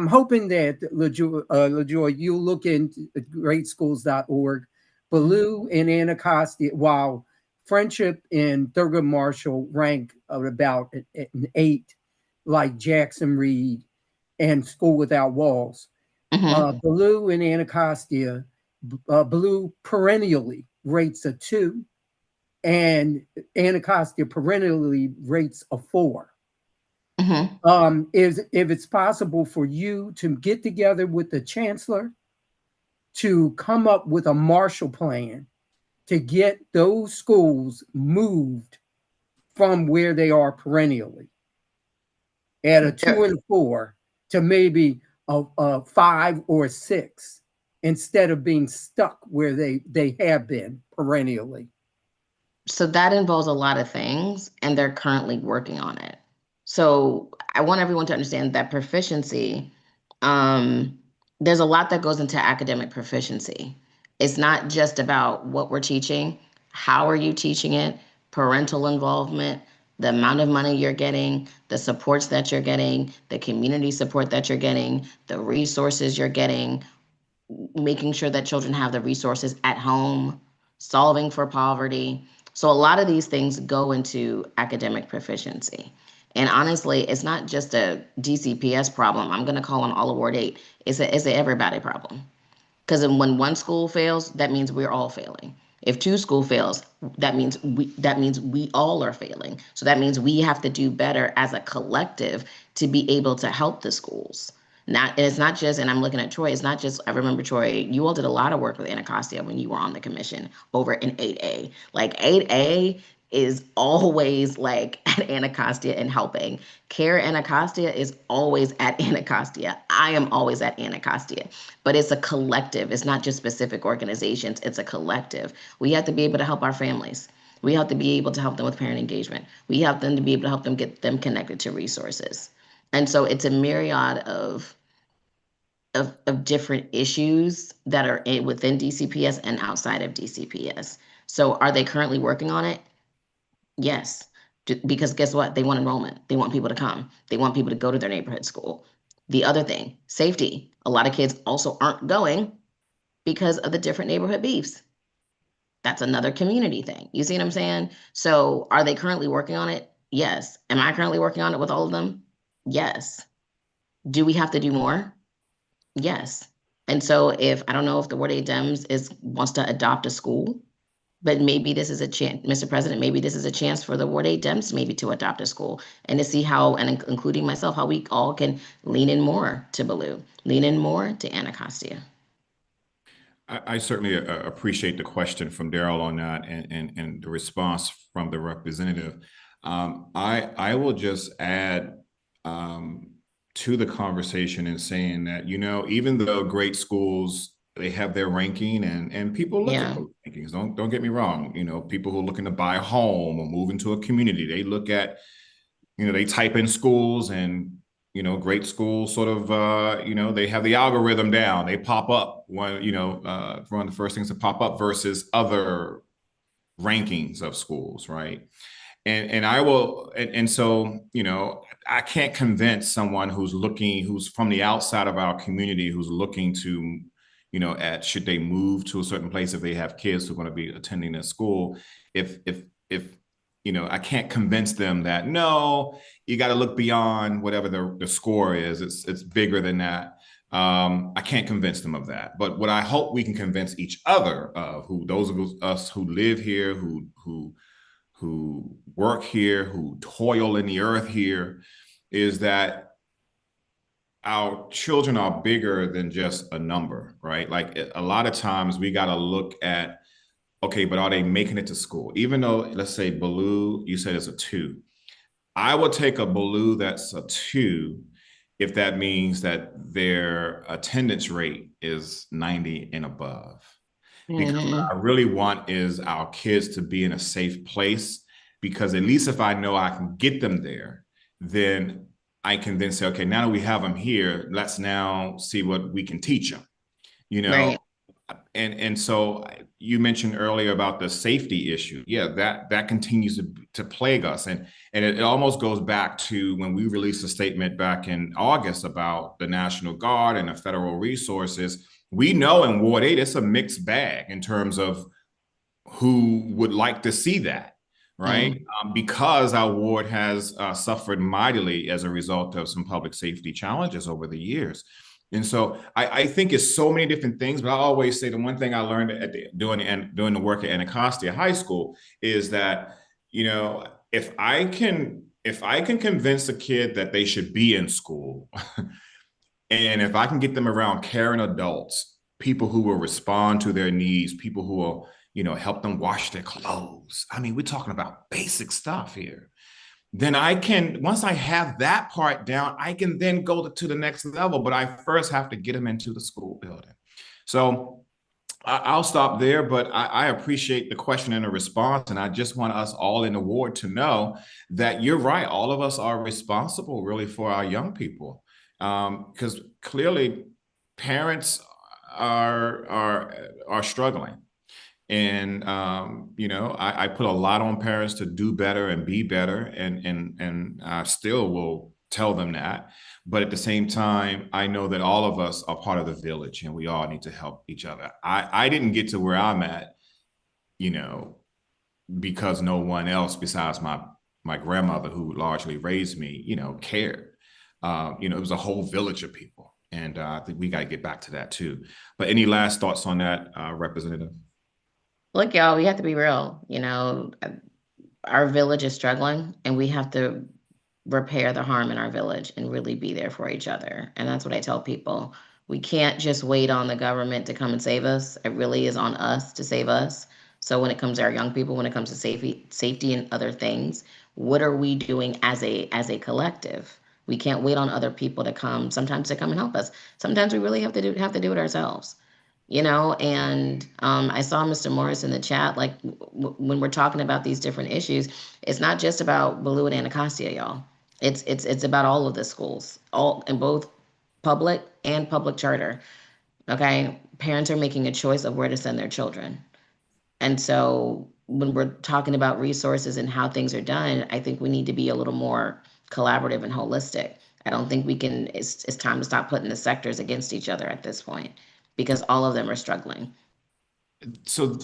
hoping that LaJoy, you look into greatschools.org. Ballou and Anacostia, while Friendship and Thurgood Marshall rank about an 8, like Jackson Reed and School Without Walls. Ballou and Anacostia, Ballou perennially rates a 2, and Anacostia perennially rates a 4. If it's possible for you to get together with the chancellor to come up with a Marshall Plan to get those schools moved from where they are perennially at a 2 and a 4 to maybe a 5 or a 6 instead of being stuck where they have been perennially. So that involves a lot of things, and they're currently working on it. So I want everyone to understand that proficiency, there's a lot that goes into academic proficiency. It's not just about what we're teaching. How are you teaching it? Parental involvement, the amount of money you're getting, the supports that you're getting, the community support that you're getting, the resources you're getting, making sure that children have the resources at home, solving for poverty. So a lot of these things go into academic proficiency. And honestly, it's not just a DCPS problem. I'm going to call on all of Ward 8. It's a everybody problem. Because when one school fails, that means we're all failing. If 2 school fails, that means we all are failing. So that means we have to do better as a collective to be able to help the schools. Not, and it's not just, and I'm looking at Troy, it's not just, I remember Troy, you all did a lot of work with Anacostia when you were on the commission over in 8A. Like 8A is always like at Anacostia and helping. Care Anacostia is always at Anacostia. I am always at Anacostia. But it's a collective. It's not just specific organizations. It's a collective. We have to be able to help our families. We have to be able to help them with parent engagement. We have them to be able to help them get them connected to resources. And so it's a myriad of different issues that are within DCPS and outside of DCPS. So are they currently working on it? Yes. Because guess what? They want enrollment. They want people to come. They want people to go to their neighborhood school. The other thing, safety. A lot of kids also aren't going because of the different neighborhood beefs. That's another community thing. You see what I'm saying? So are they currently working on it? Yes. Am I currently working on it with all of them? Yes. Do we have to do more? Yes. And so if I don't know if the Ward 8 Dems wants to adopt a school, but maybe this is a chance, Mr. President, maybe this is a chance for the Ward 8 Dems maybe to adopt a school and to see how, and including myself, how we all can lean in more to Ballou, lean in more to Anacostia. I certainly appreciate the question from Daryl on that and the response from the representative. I will just add to the conversation in saying that, you know, even though great schools, they have their ranking and people look at those rankings. Don't get me wrong. You know, people who are looking to buy a home or move into a community, they look at, you know, they type in schools and, you know, great schools sort of, you know, they have the algorithm down. They pop up one, you know, one of the first things to pop up versus other rankings of schools, right? And I will, and so, you know, I can't convince someone who's from the outside of our community, who's looking to, you know, should they move to a certain place if they have kids who are going to be attending a school, if you know, I can't convince them that, no, you got to look beyond whatever the score is. It's bigger than that. I can't convince them of that. But what I hope we can convince each other of, those of us who live here, who work here, who toil in the earth here, is that our children are bigger than just a number, right? Like a lot of times we got to look at, okay, but are they making it to school? Even though, let's say Ballou, you said it's a 2. I would take a Ballou that's a 2 if that means that their attendance rate is 90 and above. Because what I really want is our kids to be in a safe place, because at least if I know I can get them there, then I can then say, okay, now that we have them here, let's now see what we can teach them, you know? Right. And so you mentioned earlier about the safety issue. Yeah, that continues to plague us. And it almost goes back to when we released a statement back in August about the National Guard and the federal resources. We know in Ward 8, it's a mixed bag in terms of who would like to see that, right? Because our ward has suffered mightily as a result of some public safety challenges over the years. And so I think it's so many different things, but I always say the one thing I learned doing the work at Anacostia High School is that, you know, if I can convince a kid that they should be in school, and if I can get them around caring adults, people who will respond to their needs, people who will, you know, help them wash their clothes. I mean, we're talking about basic stuff here. Then I can, once I have that part down, I can then go to the next level, but I first have to get them into the school building. So I'll stop there, but I appreciate the question and the response. And I just want us all in the ward to know that you're right. All of us are responsible really for our young people. Because clearly parents are struggling. And, you know, I put a lot on parents to do better and be better. And I still will tell them that. But at the same time, I know that all of us are part of the village and we all need to help each other. I didn't get to where I'm at, you know, because no one else besides my grandmother, who largely raised me, you know, cared. You know, it was a whole village of people. And I think we got to get back to that too. But any last thoughts on that, Representative? Look, y'all, we have to be real. Our village is struggling, and we have to repair the harm in our village and really be there for each other. And that's what I tell people. We can't just wait on the government to come and save us. It really is on us to save us. So when it comes to our young people, when it comes to safety and other things, what are we doing as a collective? We can't wait on other people to come, sometimes to come and help us. Sometimes we really have to do it ourselves. And I saw Mr. Morris in the chat. Like when we're talking about these different issues, it's not just about Baloo and Anacostia, y'all. It's about all of the schools, all in both public and public charter. Okay, parents are making a choice of where to send their children, and so when we're talking about resources and how things are done, I think we need to be a little more collaborative and holistic. I don't think we can. It's time to stop putting the sectors against each other at this point because all of them are struggling. So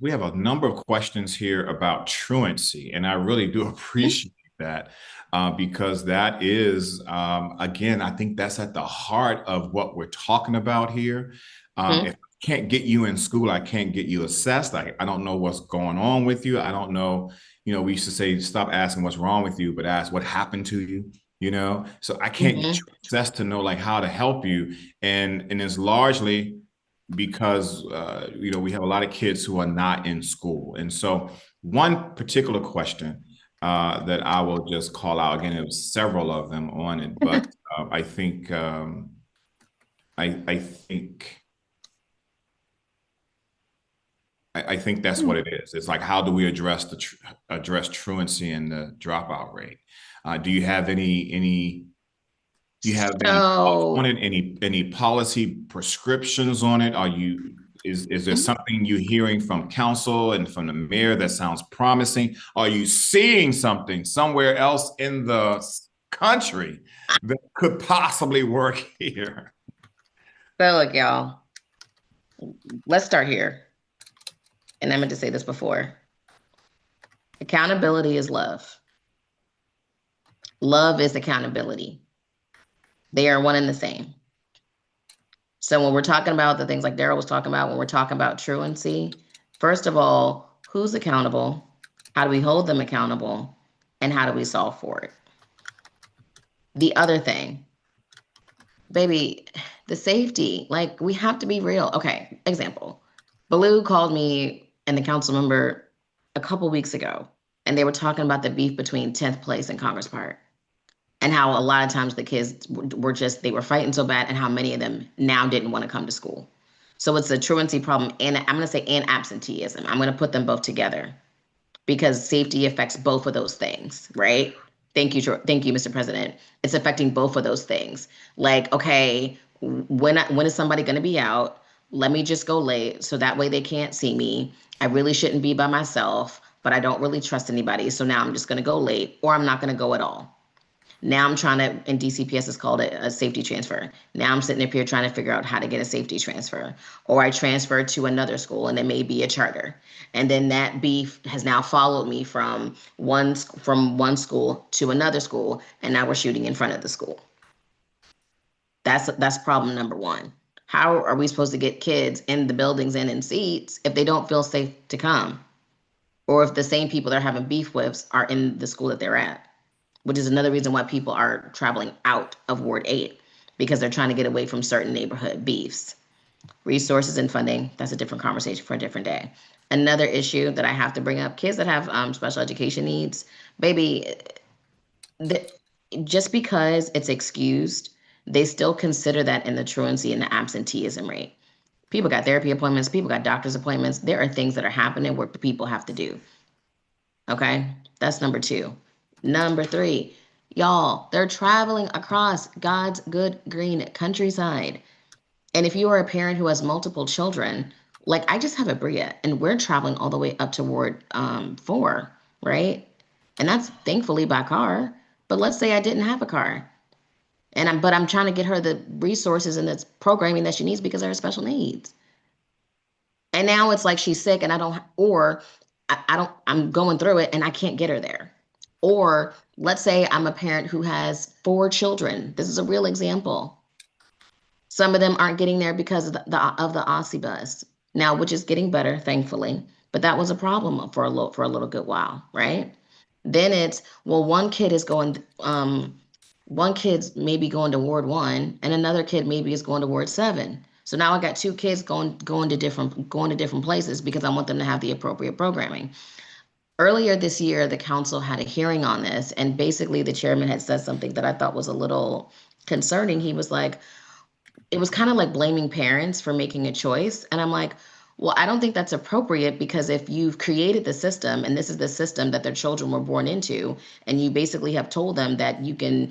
we have a number of questions here about truancy, and I really do appreciate that because that is, again, I think that's at the heart of what we're talking about here. If I can't get you in school, I can't get you assessed. I don't know what's going on with you. I don't know. We used to say, stop asking what's wrong with you, but ask what happened to you. So I can't get you assessed to know like how to help you, and it's largely because we have a lot of kids who are not in school. And so one particular question that I will just call out, again, it was several of them on it, but I think I think that's what it is. It's like, how do we address address truancy and the dropout rate? Do you have any thoughts on it? Any policy prescriptions on it? Is there something you're hearing from council and from the mayor that sounds promising? Are you seeing something somewhere else in the country that could possibly work here? So look, y'all, let's start here. And I meant to say this before. Accountability is love. Love is accountability. They are one and the same. So when we're talking about the things like Daryl was talking about, when we're talking about truancy, first of all, who's accountable? How do we hold them accountable? And how do we solve for it? The other thing, baby, the safety, like we have to be real. Okay, example. Baloo called me and the council member a couple weeks ago, and they were talking about the beef between 10th Place and Congress Park, and how a lot of times the kids they were fighting so bad, and how many of them now didn't want to come to school. So it's a truancy problem, and I'm going to say, and absenteeism. I'm going to put them both together because safety affects both of those things, right? Thank you, Mr. President. It's affecting both of those things. Like, okay, when is somebody going to be out? Let me just go late so that way they can't see me. I really shouldn't be by myself, but I don't really trust anybody. So now I'm just going to go late, or I'm not going to go at all. Now I'm trying to, and DCPS has called it a safety transfer. Now I'm sitting up here trying to figure out how to get a safety transfer. Or I transfer to another school and it may be a charter. And then that beef has now followed me from one school to another school, and now we're shooting in front of the school. That's problem number one. How are we supposed to get kids in the buildings and in seats if they don't feel safe to come? Or if the same people they're having beef with are in the school that they're at? Which is another reason why people are traveling out of Ward 8, because they're trying to get away from certain neighborhood beefs. Resources and funding, that's a different conversation for a different day. Another issue that I have to bring up, kids that have special education needs, baby, just because it's excused, they still consider that in the truancy and the absenteeism rate. People got therapy appointments, people got doctor's appointments. There are things that are happening where people have to do. Okay, that's number two. Number three, y'all, they're traveling across God's good green countryside. And if you are a parent who has multiple children, like I just have a Bria, and we're traveling all the way up to Ward 4, right? And that's thankfully by car. But let's say I didn't have a car, but I'm trying to get her the resources and the programming that she needs because of her special needs. And now it's like she's sick, and I'm going through it and I can't get her there. Or let's say I'm a parent who has 4 children. This is a real example. Some of them aren't getting there because of the Aussie bus now, which is getting better, thankfully. But that was a problem for a little good while, right? Then it's, well, one kid's maybe going to Ward 1 and another kid maybe is going to Ward 7. So now I got two kids going to different places because I want them to have the appropriate programming. Earlier this year, the council had a hearing on this, and basically the chairman had said something that I thought was a little concerning. He was like, it was kind of like blaming parents for making a choice. And I'm like, well, I don't think that's appropriate because if you've created the system and this is the system that their children were born into, and you basically have told them that you can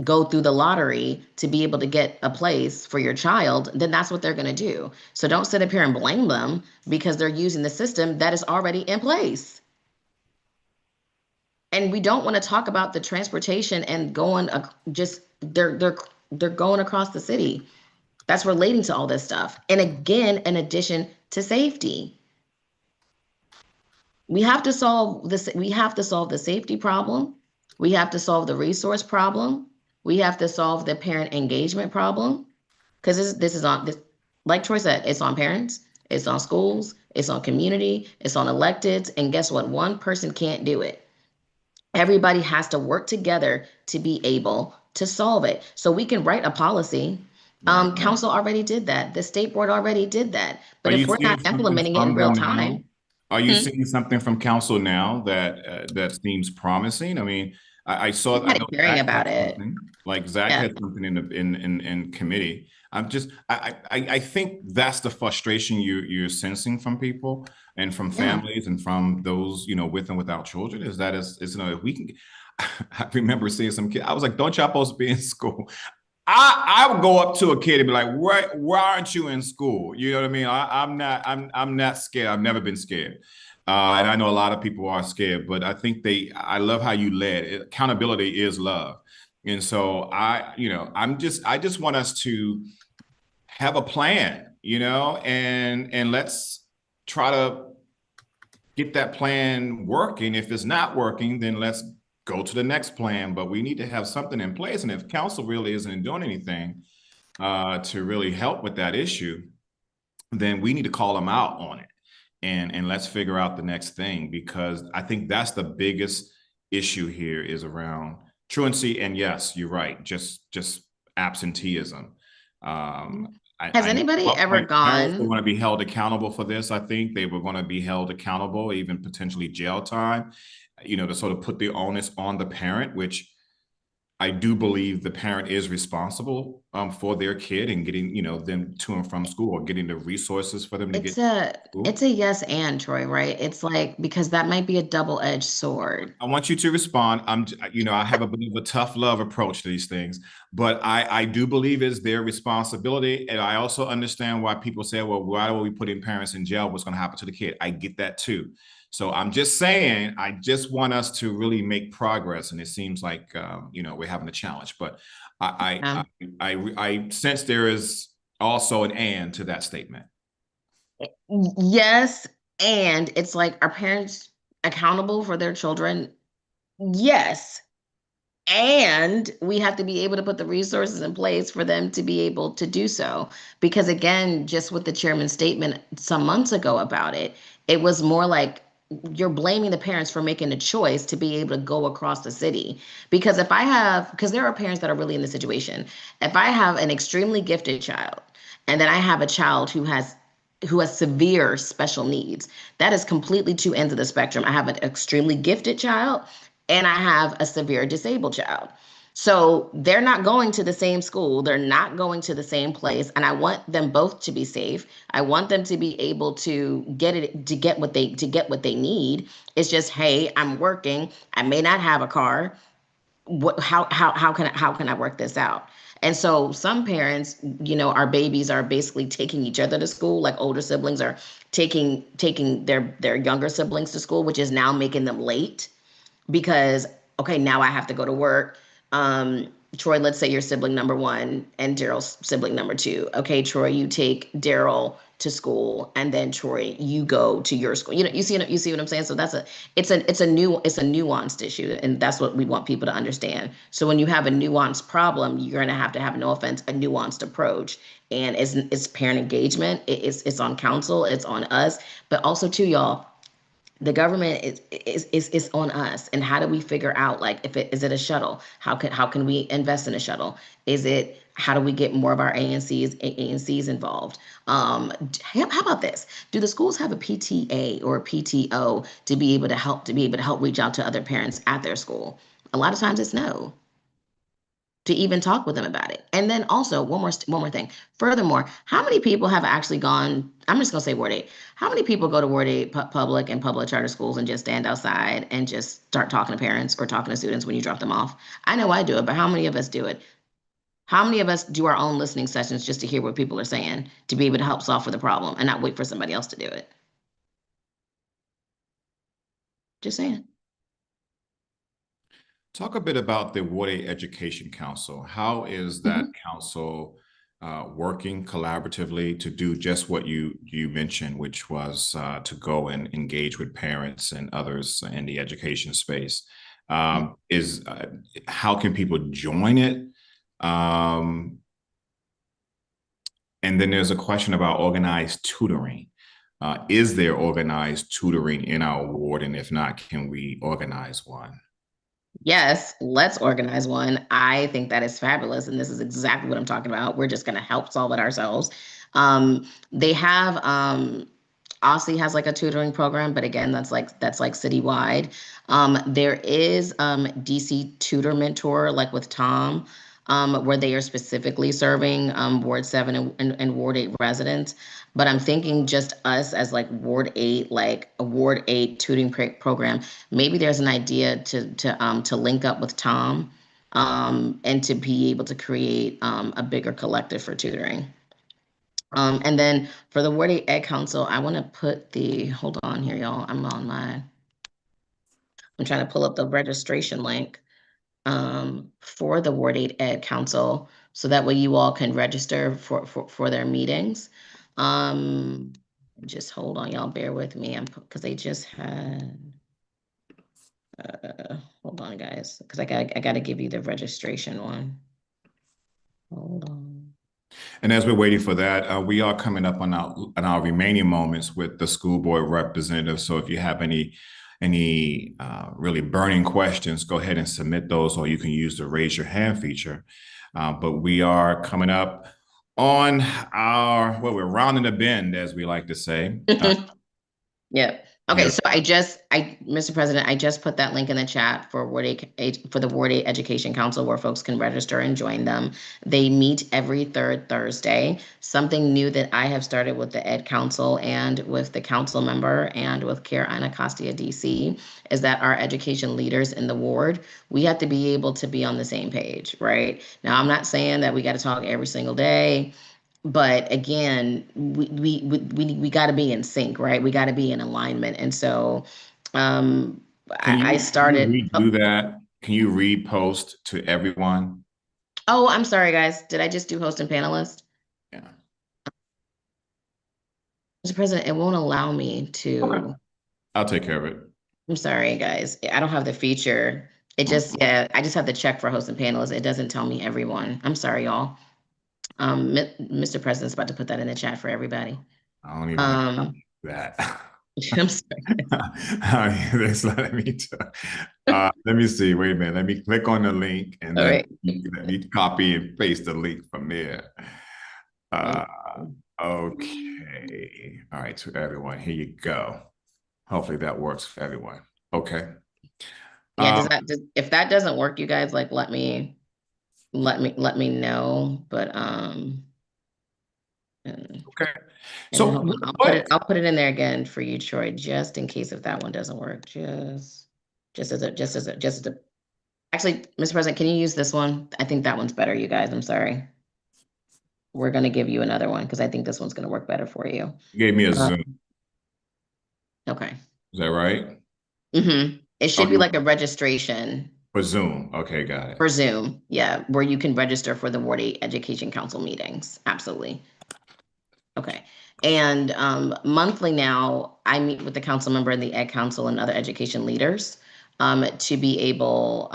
go through the lottery to be able to get a place for your child, then that's what they're going to do. So don't sit up here and blame them because they're using the system that is already in place. And we don't want to talk about the transportation and going just they're going across the city. That's relating to all this stuff. And again, in addition to safety, we have to solve this. We have to solve the safety problem. We have to solve the resource problem. We have to solve the parent engagement problem. Because this is on this, like Troy said, it's on parents, it's on schools, it's on community, it's on electeds. And guess what? One person can't do it. Everybody has to work together to be able to solve it. So we can write a policy. Council already did that. The state board already did that. But if we're not implementing it in real time, are you seeing something from council now that that seems promising? I mean, I saw I had a hearing about it. Like Zach had something in committee. I think that's the frustration you're sensing from people and from families and from those, with and without children, is that is if we can. I remember seeing some kid. I was like, "Don't y'all supposed to be in school?" I would go up to a kid and be like, why aren't you in school? You know what I mean? I'm not scared. I've never been scared. And I know a lot of people are scared, but I think I love how you led. Accountability is love. And so I just want us to have a plan, and let's try to get that plan working. If it's not working, then let's go to the next plan. But we need to have something in place. And if council really isn't doing anything to really help with that issue, then we need to call them out on it. And let's figure out the next thing, because I think that's the biggest issue here is around truancy. And yes, you're right, just absenteeism. Has anybody ever gone? They want to be held accountable for this. I think they were going to be held accountable, even potentially jail time, to sort of put the onus on the parent, which I do believe the parent is responsible for their kid and getting, them to and from school, or getting the resources for them to get to school. It's a yes and, Troy, right? It's like, because that might be a double-edged sword. I want you to respond. I have a bit of a tough love approach to these things, but I do believe it's their responsibility. And I also understand why people say, well, why are we putting parents in jail? What's going to happen to the kid? I get that too. So I'm just saying, I just want us to really make progress. And it seems like, we're having a challenge, but I sense there is also an and to that statement. Yes. And it's like, are parents accountable for their children? Yes. And we have to be able to put the resources in place for them to be able to do so. Because again, just with the chairman's statement some months ago about it, it was more like, you're blaming the parents for making a choice to be able to go across the city. Because because there are parents that are really in the situation. If I have an extremely gifted child, and then I have a child who has severe special needs, that is completely two ends of the spectrum. I have an extremely gifted child and I have a severe disabled child. So they're not going to the same school. They're not going to the same place. And I want them both to be safe. I want them to be able to get what they need. It's just, hey, I'm working. I may not have a car. How can I work this out? And so some parents, our babies are basically taking each other to school, like older siblings are taking their younger siblings to school, which is now making them late because, okay, now I have to go to work. Troy, let's say you're sibling number 1 and Daryl's sibling number 2. Okay, Troy, you take Daryl to school, and then Troy, you go to your school. You see what I'm saying? So it's a nuanced issue, and that's what we want people to understand. So when you have a nuanced problem, you're going to have, no offense, a nuanced approach. And it's parent engagement. It's on council. It's on us, but also too, y'all, the government is on us. And how do we figure out, like, is it a shuttle? How can we invest in a shuttle? How do we get more of our ANCs involved? How about this? Do the schools have a PTA or a PTO to be able to help reach out to other parents at their school? A lot of times it's no, to even talk with them about it. And then also one more thing. Furthermore, how many people have actually gone? I'm just gonna say Ward 8. How many people go to Ward 8 public and public charter schools and just stand outside and just start talking to parents or talking to students when you drop them off? I know I do it, but how many of us do it? How many of us do our own listening sessions just to hear what people are saying, to be able to help solve for the problem and not wait for somebody else to do it? Just saying. Talk a bit about the Ward 8 Education Council. How is that council working collaboratively to do just what you mentioned, which was to go and engage with parents and others in the education space? How can people join it? And then there's a question about organized tutoring. Is there organized tutoring in our ward? And if not, can we organize one? Yes, let's organize one. I think that is fabulous. And this is exactly what I'm talking about. We're just going to help solve it ourselves. They have, OSSI has like a tutoring program, but again, that's like citywide. There is DC Tutor Mentor, like with Tom, where they are specifically serving Ward 7 and Ward 8 residents. But I'm thinking just us as like Ward 8, like a Ward 8 tutoring program. Maybe there's an idea to link up with Tom and to be able to create a bigger collective for tutoring. And then for the Ward 8 Ed Council, I want to put hold on here, y'all. I'm trying to pull up the registration link for the Ward 8 Ed Council, so that way you all can register for their meetings. Just hold on, y'all, bear with me, because they just had, hold on, guys, because I got to give you the registration one. Hold on. And as we're waiting for that, we are coming up on our remaining moments with the school board representatives. So if you have any really burning questions, go ahead and submit those, or you can use the raise your hand feature. But we are coming up on we're rounding the bend, as we like to say. Yep. Okay, so Mr. President, I just put that link in the chat for the Ward 8 Education Council, where folks can register and join them. They meet every third Thursday. Something new that I have started with the Ed Council and with the council member and with Care Anacostia DC is that our education leaders in the ward, we have to be able to be on the same page, right? Now, I'm not saying that we got to talk every single day. But again, we got to be in sync, right? We got to be in alignment. And so I started. Can you redo that? Can you repost to everyone? Oh, I'm sorry, guys. Did I just do host and panelist? Yeah. Mr. President, it won't allow me to. Okay. I'll take care of it. I'm sorry, guys. I don't have the feature. I just have the check for host and panelist. It doesn't tell me everyone. I'm sorry, y'all. Mr. President's about to put that in the chat for everybody. I don't even do that. I'm sorry. Let me see. Wait a minute. Let me click on the link and then let me copy and paste the link from there. Okay. All right, to everyone. Here you go. Hopefully that works for everyone. Okay. Yeah. If that doesn't work, you guys, like, let me know. But okay. So I'll put it in there again for you, Troy, just in case if that one doesn't work. Just as a actually, Mr. President, can you use this one? I think that one's better, you guys. I'm sorry. We're gonna give you another one because I think this one's gonna work better for you. You gave me a Zoom. Okay. Is that right? Mm-hmm. It should be like a registration. For Zoom. Okay, got it. For Zoom, yeah, where you can register for the Ward 8 Education Council meetings. Absolutely. Okay. And monthly now, I meet with the council member and the Ed Council and other education leaders to be able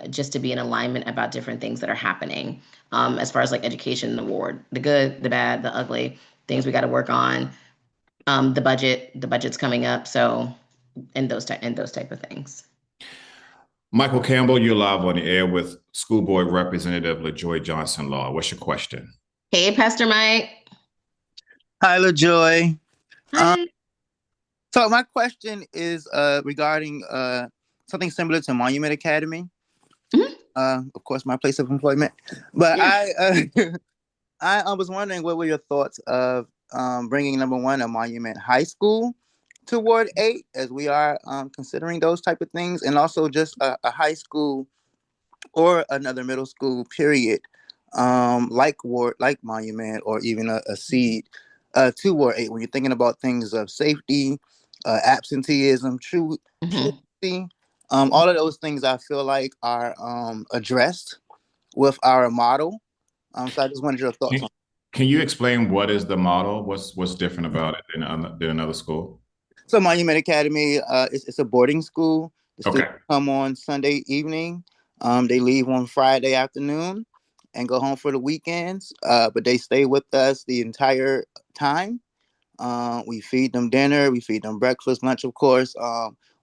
just to be in alignment about different things that are happening as far as like education and the ward, the good, the bad, the ugly, things we got to work on. The budget's coming up, so and those type of things. Michael Campbell, you're live on the air with School Board Representative LaJoy Johnson-Law. What's your question? Hey, Pastor Mike. Hi, LaJoy. Hi. So my question is regarding something similar to Monument Academy. Of course, my place of employment. But yeah. I was wondering, what were your thoughts of bringing, number one, a Monument High School to Ward 8, as we are considering those type of things, and also just a high school or another middle school, period, like Monument, or even a seed to Ward 8, when you're thinking about things of safety, absenteeism, truancy, all of those things I feel like are addressed with our model. So I just wanted your thoughts on. Can you explain what is the model? What's different about it than another school? So Monument Academy, it's a boarding school. The Okay. students come on Sunday evening. They leave on Friday afternoon and go home for the weekends. But they stay with us the entire time. We feed them dinner. We feed them breakfast, lunch, of course.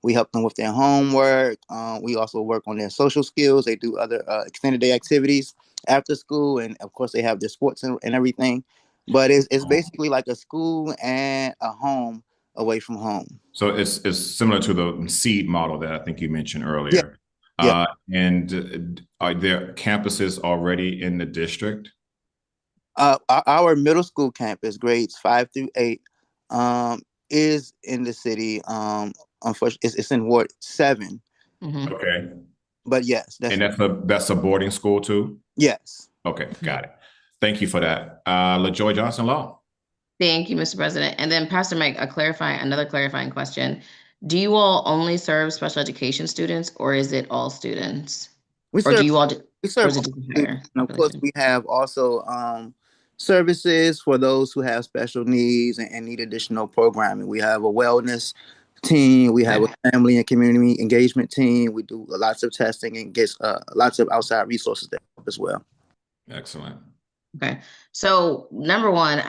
We help them with their homework. We also work on their social skills. They do other extended day activities after school. And of course, they have their sports and everything. But it's basically like a school and a home away from home. So it's similar to the seed model that I think you mentioned earlier. Yeah. And are there campuses already in the district? Our middle school campus, grades 5 through 8, is in the city. Unfortunately, it's in Ward 7. Okay. But yes, that's a boarding school too? Yes. Okay, got it. Thank you for that. LaJoy Johnson-Law. Thank you, Mr. President. And then Pastor Mike, another clarifying question. Do you all only serve special education students, or is it all students? We serve all students. And of course, we have also services for those who have special needs and need additional programming. We have a wellness team. We have a family and community engagement team. We do lots of testing and get lots of outside resources to help as well. Excellent. Okay. So number one,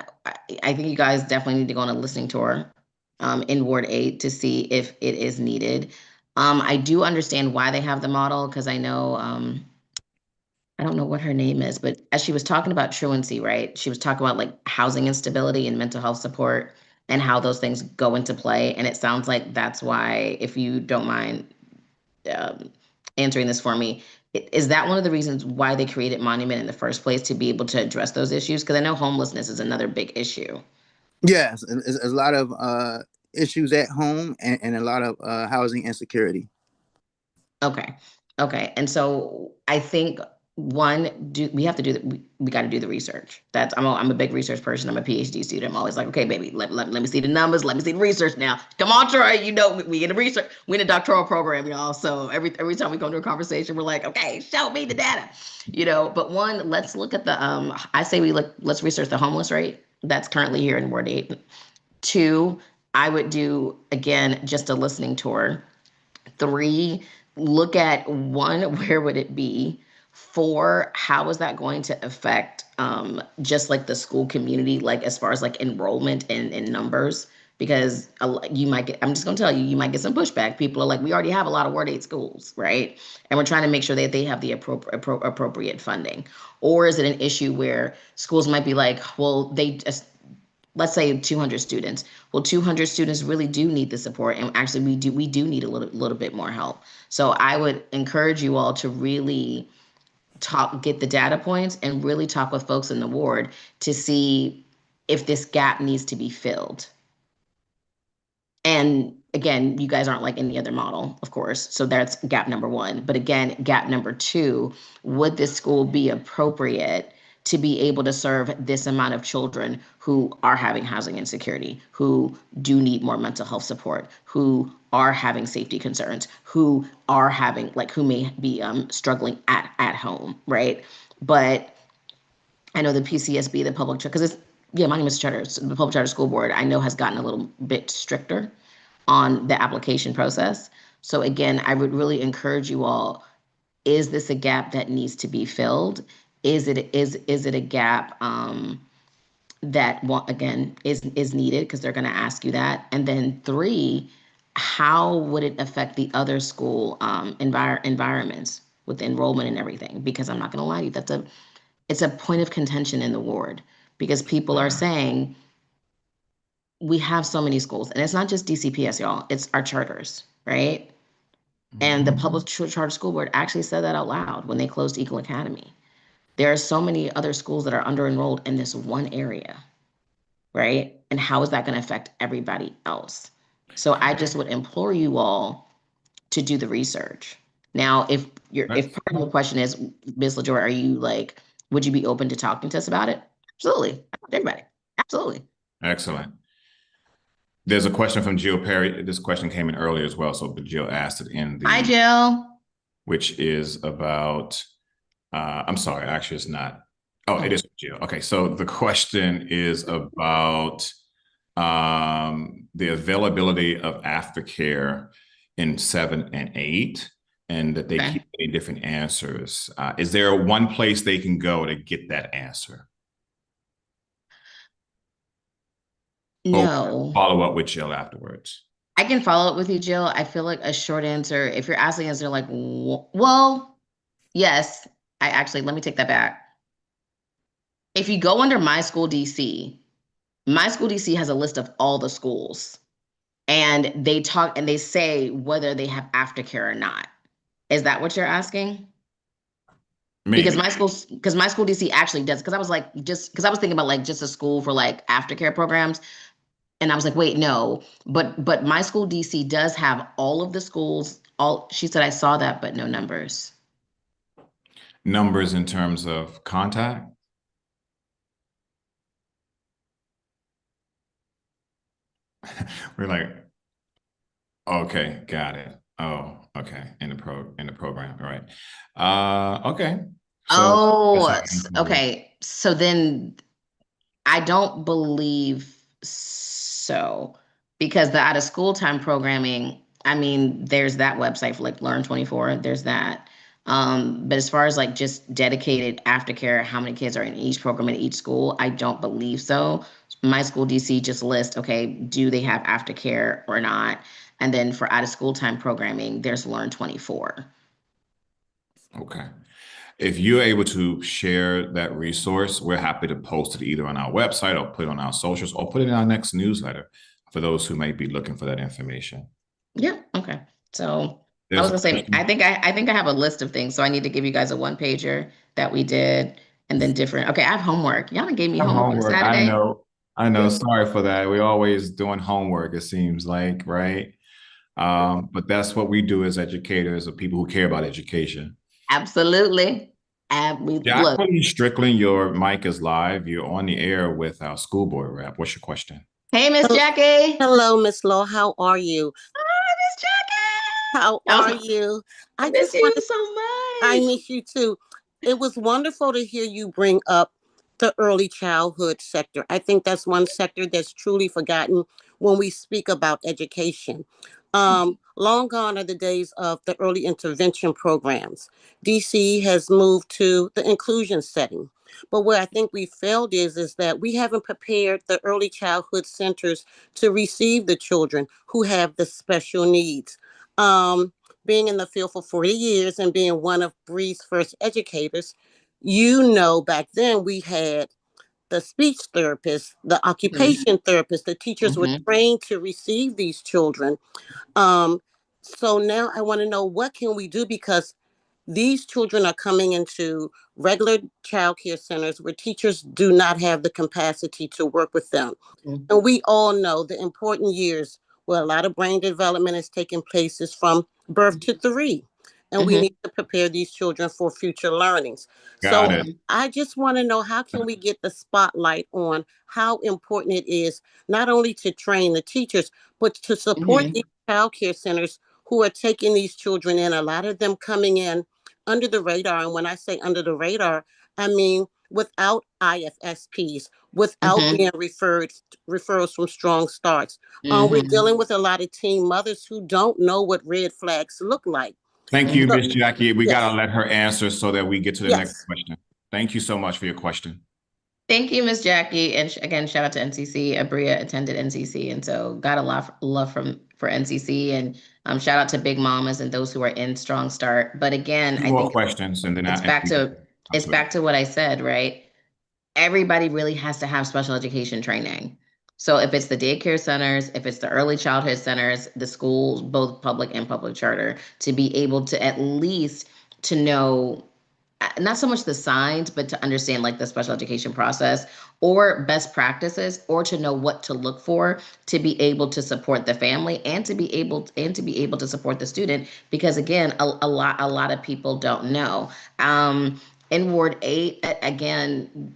I think you guys definitely need to go on a listening tour in Ward 8 to see if it is needed. I do understand why they have the model, because I know, I don't know what her name is, but as she was talking about truancy, right? She was talking about like housing instability and mental health support and how those things go into play. And it sounds like that's why, if you don't mind answering this for me, is that one of the reasons why they created Monument in the first place, to be able to address those issues? Because I know homelessness is another big issue. Yes, there's a lot of issues at home and a lot of housing insecurity. Okay. And so I think we got to do the research. I'm a big research person. I'm a PhD student. I'm always like, okay, baby, let me see the numbers. Let me see the research now. Come on, Troy. We in a research. We in a doctoral program, y'all. So every time we come to a conversation, we're like, okay, show me the data. But one, let's look at the let's research the homeless rate that's currently here in Ward 8. 2, I would do, again, just a listening tour. 3, look at one, where would it be? 4, how is that going to affect just like the school community, like as far as like enrollment and numbers? Because you might get, I'm just going to tell you, you might get some pushback. People are like, we already have a lot of Ward 8 schools, right? And we're trying to make sure that they have the appropriate funding. Or is it an issue where schools might be like, well, let's say 200 students. Well, 200 students really do need the support, and actually we do need a little bit more help. So I would encourage you all to really get the data points and really talk with folks in the ward to see if this gap needs to be filled. And again, you guys aren't like any other model, of course. So that's gap number 1. But again, gap number 2, would this school be appropriate to be able to serve this amount of children who are having housing insecurity, who do need more mental health support, who are having safety concerns, who may be struggling at home, right? But I know the PCSB, the public, because yeah, Monuments Charter, the Public Charter School Board, I know has gotten a little bit stricter on the application process. So again, I would really encourage you all, is this a gap that needs to be filled? Is it a gap that again is needed, because they're going to ask you that? And then 3, how would it affect the other school environments with enrollment and everything? Because I'm not going to lie to you, it's a point of contention in the ward, because people are saying we have so many schools, and it's not just DCPS, y'all, it's our charters, right? And the Public Charter School Board actually said that out loud when they closed Eagle Academy. There are so many other schools that are under enrolled in this one area, right? And how is that going to affect everybody else? So I just would implore you all to do the research. Now, if part of the question is, Ms. LaJoy, are you like, would you be open to talking to us about it? Absolutely. Everybody. Absolutely. Excellent. There's a question from Jill Perry. This question came in earlier as well, so Jill asked it in the. Hi, Jill. Which is about. I'm sorry, actually, it's not. Oh, it is Jill. Okay, so the question is about the availability of aftercare in 7 and 8, and that they keep getting different answers. Is there one place they can go to get that answer? No. Or follow up with Jill afterwards. I can follow up with you, Jill. I feel like a short answer, if you're asking us, they're like, well, yes. Let me take that back. If you go under My School DC, My School DC has a list of all the schools, and they talk and they say whether they have aftercare or not. Is that what you're asking? Maybe. Because My School DC actually does. Because I was thinking about like just a school for like aftercare programs. And I was like, wait, no, but My School DC does have all of the schools. She said, I saw that, but no numbers. Numbers in terms of contact? We're like, okay, got it. Oh, okay. In the program, all right. Okay. So Okay. So then I don't believe so, because the out of school time programming, I mean, there's that website for like Learn24, there's that. But as far as like just dedicated aftercare, how many kids are in each program in each school, I don't believe so. My School DC just lists, okay, do they have aftercare or not? And then for out of school time programming, there's Learn24. Okay. If you're able to share that resource, we're happy to post it either on our website or put it on our socials or put it in our next newsletter for those who might be looking for that information. Yeah. Okay. So I was gonna say, I think I have a list of things. So I need to give you guys a 1-pager that we did, and then different. Okay, I have homework. Y'all gave me homework on Saturday. I know. Sorry for that. We're always doing homework, it seems like, right? But that's what we do as educators, or people who care about education. Absolutely. Jacqueline Strickland, your mic is live. You're on the air with our school board rep. What's your question? Hey, Miss Jackie. Hello, Miss Law. How are you? Hi, Miss Jackie. How are you? I miss you so much. I miss you too. It was wonderful to hear you bring up the early childhood sector. I think that's one sector that's truly forgotten when we speak about education. Long gone are the days of the early intervention programs. DC has moved to the inclusion setting. But where I think we failed is that we haven't prepared the early childhood centers to receive the children who have the special needs. Being in the field for 40 years and being one of Bria's first educators, back then we had the speech therapist, the occupation therapist, the teachers were trained to receive these children. So now I want to know, what can we do? Because these children are coming into regular child care centers where teachers do not have the capacity to work with them. And we all know the important years where a lot of brain development is taking place is from birth to 3. And we need to prepare these children for future learnings. I just want to know, how can we get the spotlight on how important it is not only to train the teachers, but to support these child care centers who are taking these children in, a lot of them coming in under the radar. And when I say under the radar, I mean without IFSPs, without being referrals from Strong Starts. We're dealing with a lot of teen mothers who don't know what red flags look like. Thank you, Ms. Jackie. We Yes. got to let her answer so that we get to the Yes. next question. Thank you so much for your question. Thank you, Ms. Jackie. And again, shout out to NCC. Bria attended NCC, and so got a lot of love for NCC. And shout out to Big Mamas and those who are in Strong Start. But again, I More think questions, and then it's back to what I said, right? Everybody really has to have special education training. So if it's the daycare centers, if it's the early childhood centers, the schools, both public and public charter, to be able to at least to know not so much the signs, but to understand like the special education process or best practices, or to know what to look for to be able to support the family and to be able to support the student. Because again, a lot of people don't know. In Ward 8, again,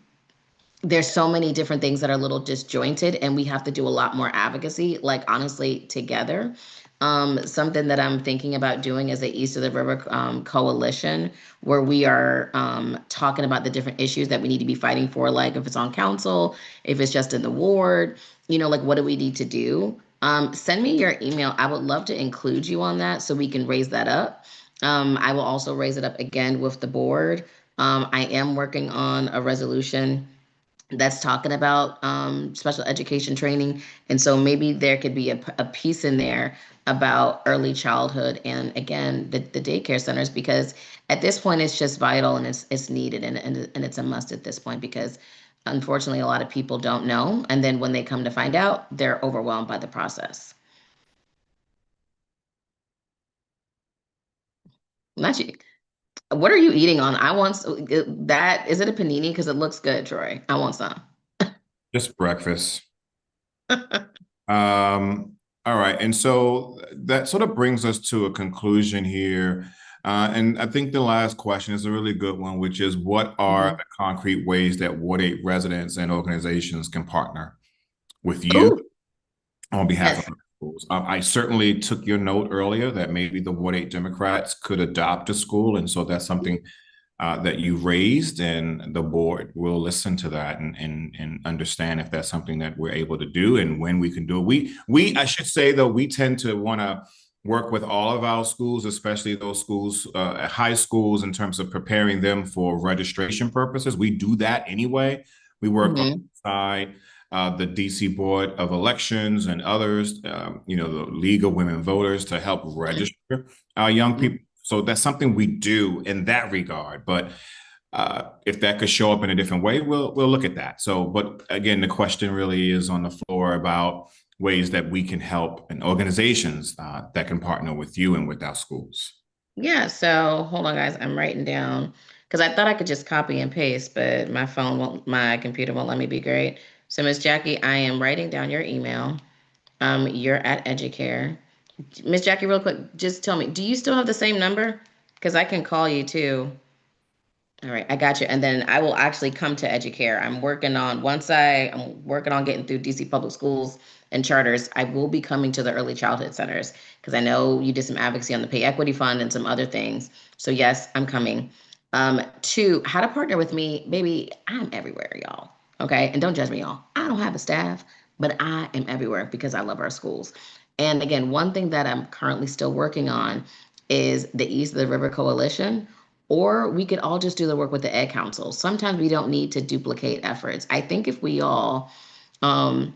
there's so many different things that are a little disjointed, and we have to do a lot more advocacy, like honestly, together. Something that I'm thinking about doing is the East of the River Coalition, where we are talking about the different issues that we need to be fighting for, like if it's on council, if it's just in the ward, like what do we need to do? Send me your email. I would love to include you on that so we can raise that up. I will also raise it up again with the board. I am working on a resolution that's talking about special education training. And so maybe there could be a piece in there about early childhood and again, the daycare centers, because at this point it's just vital and it's needed and it's a must at this point, because unfortunately a lot of people don't know. And then when they come to find out, they're overwhelmed by the process. Not you. What are you eating on? I want that. Is it a panini? Because it looks good, Troy. I want some. Just breakfast. All right. And so that sort of brings us to a conclusion here. And I think the last question is a really good one, which is what are the concrete ways that Ward 8 residents and organizations can partner with you on behalf of the schools? I certainly took your note earlier that maybe the Ward 8 Democrats could adopt a school. And so that's something that you raised, and the board will listen to that and understand if that's something that we're able to do and when we can do it. I should say though, we tend to want to work with all of our schools, especially those schools, high schools, in terms of preparing them for registration purposes. We do that anyway. We work alongside the DC Board of Elections and others, the League of Women Voters, to help register our young people. So that's something we do in that regard. But if that could show up in a different way, we'll look at that. So, but again, the question really is on the floor about ways that we can help and organizations that can partner with you and with our schools. Yeah. So hold on, guys. I'm writing down because I thought I could just copy and paste, but my computer won't let me be great. So Miss Jackie, I am writing down your email. You're at Educare. Miss Jackie, real quick, just tell me, do you still have the same number? Because I can call you too. All right, I got you. And then I will actually come to Educare. I'm working on getting through DC public schools and charters. I will be coming to the early childhood centers because I know you did some advocacy on the pay equity fund and some other things. So yes, I'm coming. Two, how to partner with me, baby, I'm everywhere, y'all. Okay, and don't judge me, y'all. I don't have a staff, but I am everywhere because I love our schools. And again, one thing that I'm currently still working on is the East of the River Coalition, or we could all just do the work with the Ed Council. Sometimes we don't need to duplicate efforts. I think if we all, honestly,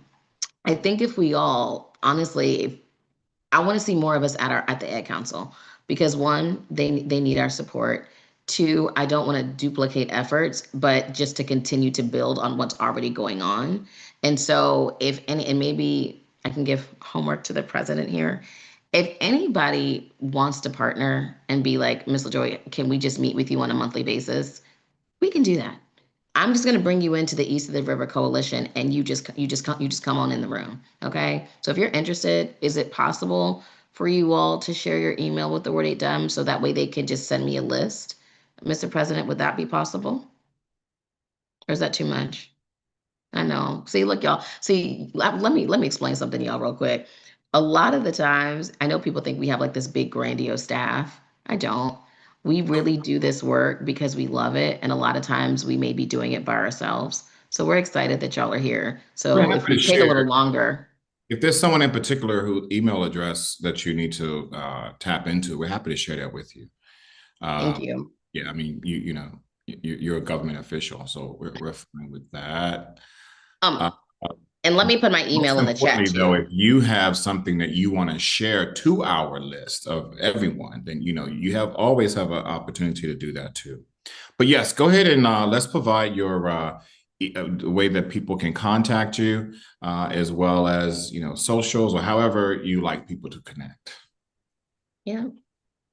I want to see more of us at the Ed Council, because one, they need our support. Two, I don't want to duplicate efforts, but just to continue to build on what's already going on. And so and maybe I can give homework to the president here. If anybody wants to partner and be like, Ms. LaJoy, can we just meet with you on a monthly basis? We can do that. I'm just going to bring you into the East of the River Coalition, and you just come on in the room. Okay. So if you're interested, is it possible for you all to share your email with the Ward 8 Dem so that way they can just send me a list? Mr. President, would that be possible? Or is that too much? I know. See, look, y'all. See, let me explain something to y'all real quick. A lot of the times, I know people think we have like this big grandiose staff. I don't. we really do this work because we love it. And a lot of times we may be doing it by ourselves. So we're excited that y'all are here. We're So if happy we to take a little share. longer. If there's someone in particular whose email address that you need to tap into, we're happy to share that with you. Thank you. Yeah, I mean, you're a government official, so we're fine with that. And let me put my email in the chat too. Though, if you have something that you want to share to our list of everyone, then you always have an opportunity to do that too. But yes, go ahead and let's provide your the way that people can contact you, as well as socials or however you like people to connect. Yeah.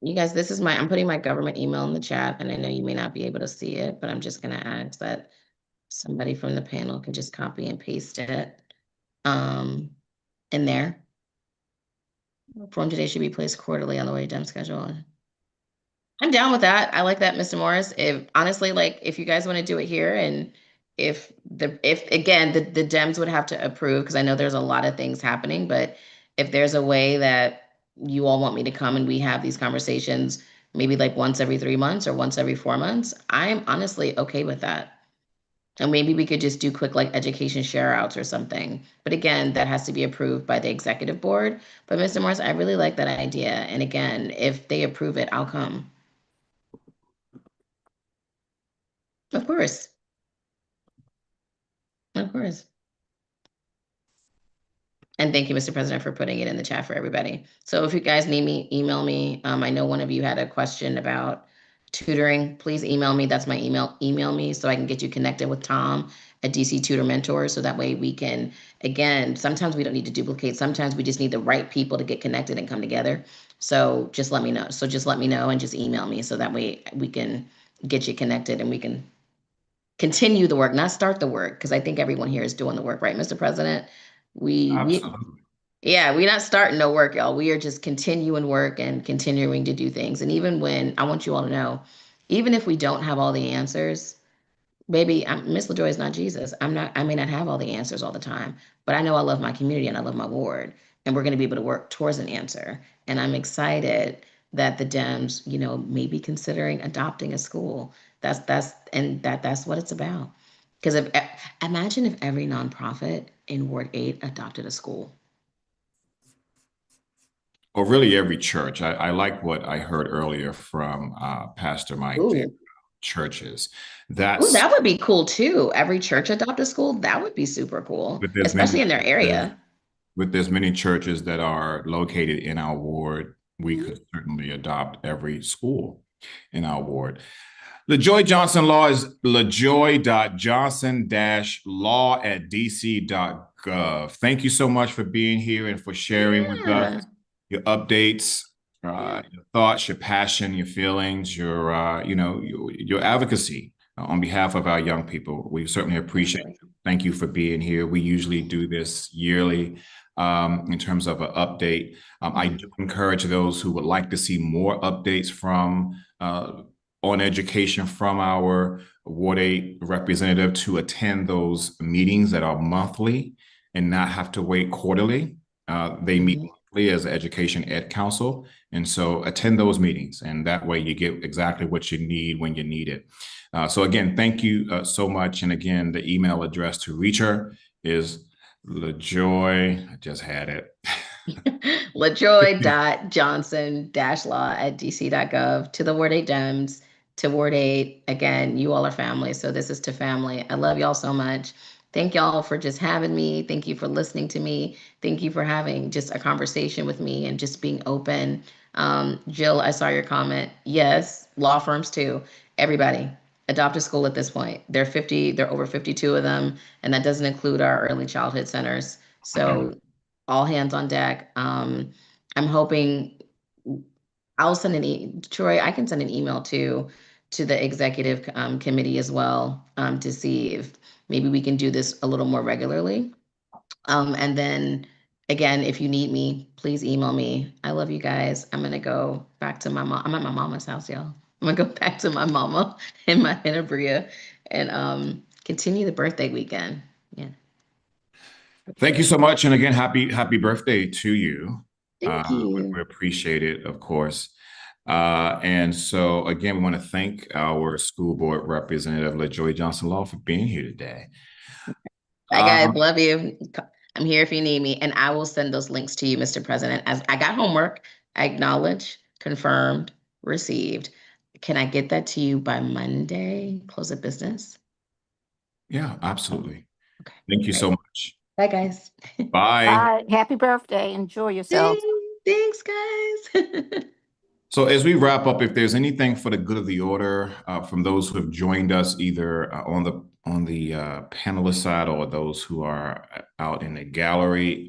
You guys, I'm putting my government email in the chat, and I know you may not be able to see it, but I'm just going to ask that somebody from the panel can just copy and paste it in there. Form today should be placed quarterly on the way Dem schedule. I'm down with that. I like that, Mr. Morris. If honestly, like, if you guys want to do it here, and if again the Dems would have to approve, because I know there's a lot of things happening, but if there's a way that you all want me to come and we have these conversations, maybe like once every 3 months or once every 4 months, I'm honestly okay with that. And maybe we could just do quick like education share outs or something. But again, that has to be approved by the executive board. But Mr. Morris, I really like that idea. And again, if they approve it, I'll come. Of course. Of course. And thank you, Mr. President, for putting it in the chat for everybody. So if you guys need me, email me. I know one of you had a question about tutoring. Please email me. That's my email. Email me so I can get you connected with Tom at DC Tutor Mentors. So that way we can, again, sometimes we don't need to duplicate. Sometimes we just need the right people to get connected and come together. So just let me know. So just let me know and just email me. So that way we can get you connected and we can continue the work, not start the work, because I think everyone here is doing the work, right, Mr. President? Yeah, we're not starting no work, y'all. We are just continuing work and continuing to do things. And even when, I want you all to know, even if we don't have all the answers, baby, Miss LaJoy is not Jesus. I may not have all the answers all the time, but I know I love my community and I love my ward, and we're going to be able to work towards an answer. And I'm excited that the Dems, may be considering adopting a school. That's what it's about. Because imagine if every nonprofit in Ward 8 adopted a school. Or really every church. I like what I heard earlier from Pastor Mike. Churches. That would be cool too. Every church adopt a school. That would be super cool, especially in their area. With as many churches that are located in our ward, we could certainly adopt every school in our ward. LaJoy Johnson-Law is LaJoy.Johnson-Law@dc.gov. Thank you so much for being here and for sharing with us your updates, your thoughts, your passion, your feelings, your advocacy on behalf of our young people. We certainly appreciate it. Thank you for being here. We usually do this yearly in terms of an update. I do encourage those who would like to see more updates from on education from our Ward 8 representative to attend those meetings that are monthly and not have to wait quarterly. They meet monthly as Education Ed Council. And so attend those meetings, and that way you get exactly what you need when you need it. So again, thank you so much. And again, the email address to reach her is LaJoy, I just had it. LaJoy.Johnson-Law@dc.gov to the Ward 8 Dems, to Ward 8. Again, you all are family. So this is to family. I love y'all so much. Thank y'all for just having me. Thank you for listening to me. Thank you for having just a conversation with me and just being open. Jill, I saw your comment. Yes, law firms too. Everybody, adopt a school at this point. There are over 52 of them, and that doesn't include our early childhood centers. So all hands on deck. I'm hoping I'll send Troy, I can send an email to the executive committee as well, to see if maybe we can do this a little more regularly. And then again, if you need me, please email me. I love you guys. I'm gonna go back to my mom. I'm at my mama's house, y'all. I'm gonna go back to my mama in Bria and continue the birthday weekend. Yeah. Thank you so much. And again, happy birthday to you. Thank you. We appreciate it, of course. And so, again, we want to thank our school board representative, LaJoy Johnson-Law, for being here today. Bye, guys. Love you. I'm here if you need me, and I will send those links to you, Mr. President. As I got homework, I acknowledge, confirmed, received. Can I get that to you by Monday? Close of business? Yeah, absolutely. Okay. Thank you so much. Bye, guys. Bye. Bye. Happy birthday. Enjoy yourself. Thanks, guys. So as we wrap up, if there's anything for the good of the order from those who have joined us either on the panelist side or those who are out in the gallery,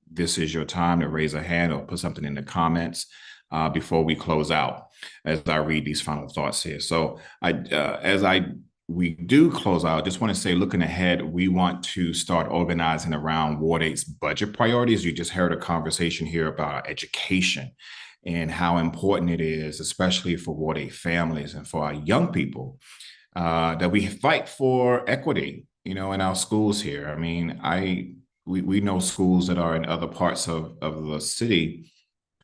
this is your time to raise a hand or put something in the comments before we close out as I read these final thoughts here. So we do close out, I just want to say, looking ahead, we want to start organizing around Ward 8's budget priorities. You just heard a conversation here about education and how important it is, especially for Ward 8 families and for our young people, that we fight for equity, in our schools here. I mean, we know schools that are in other parts of the city.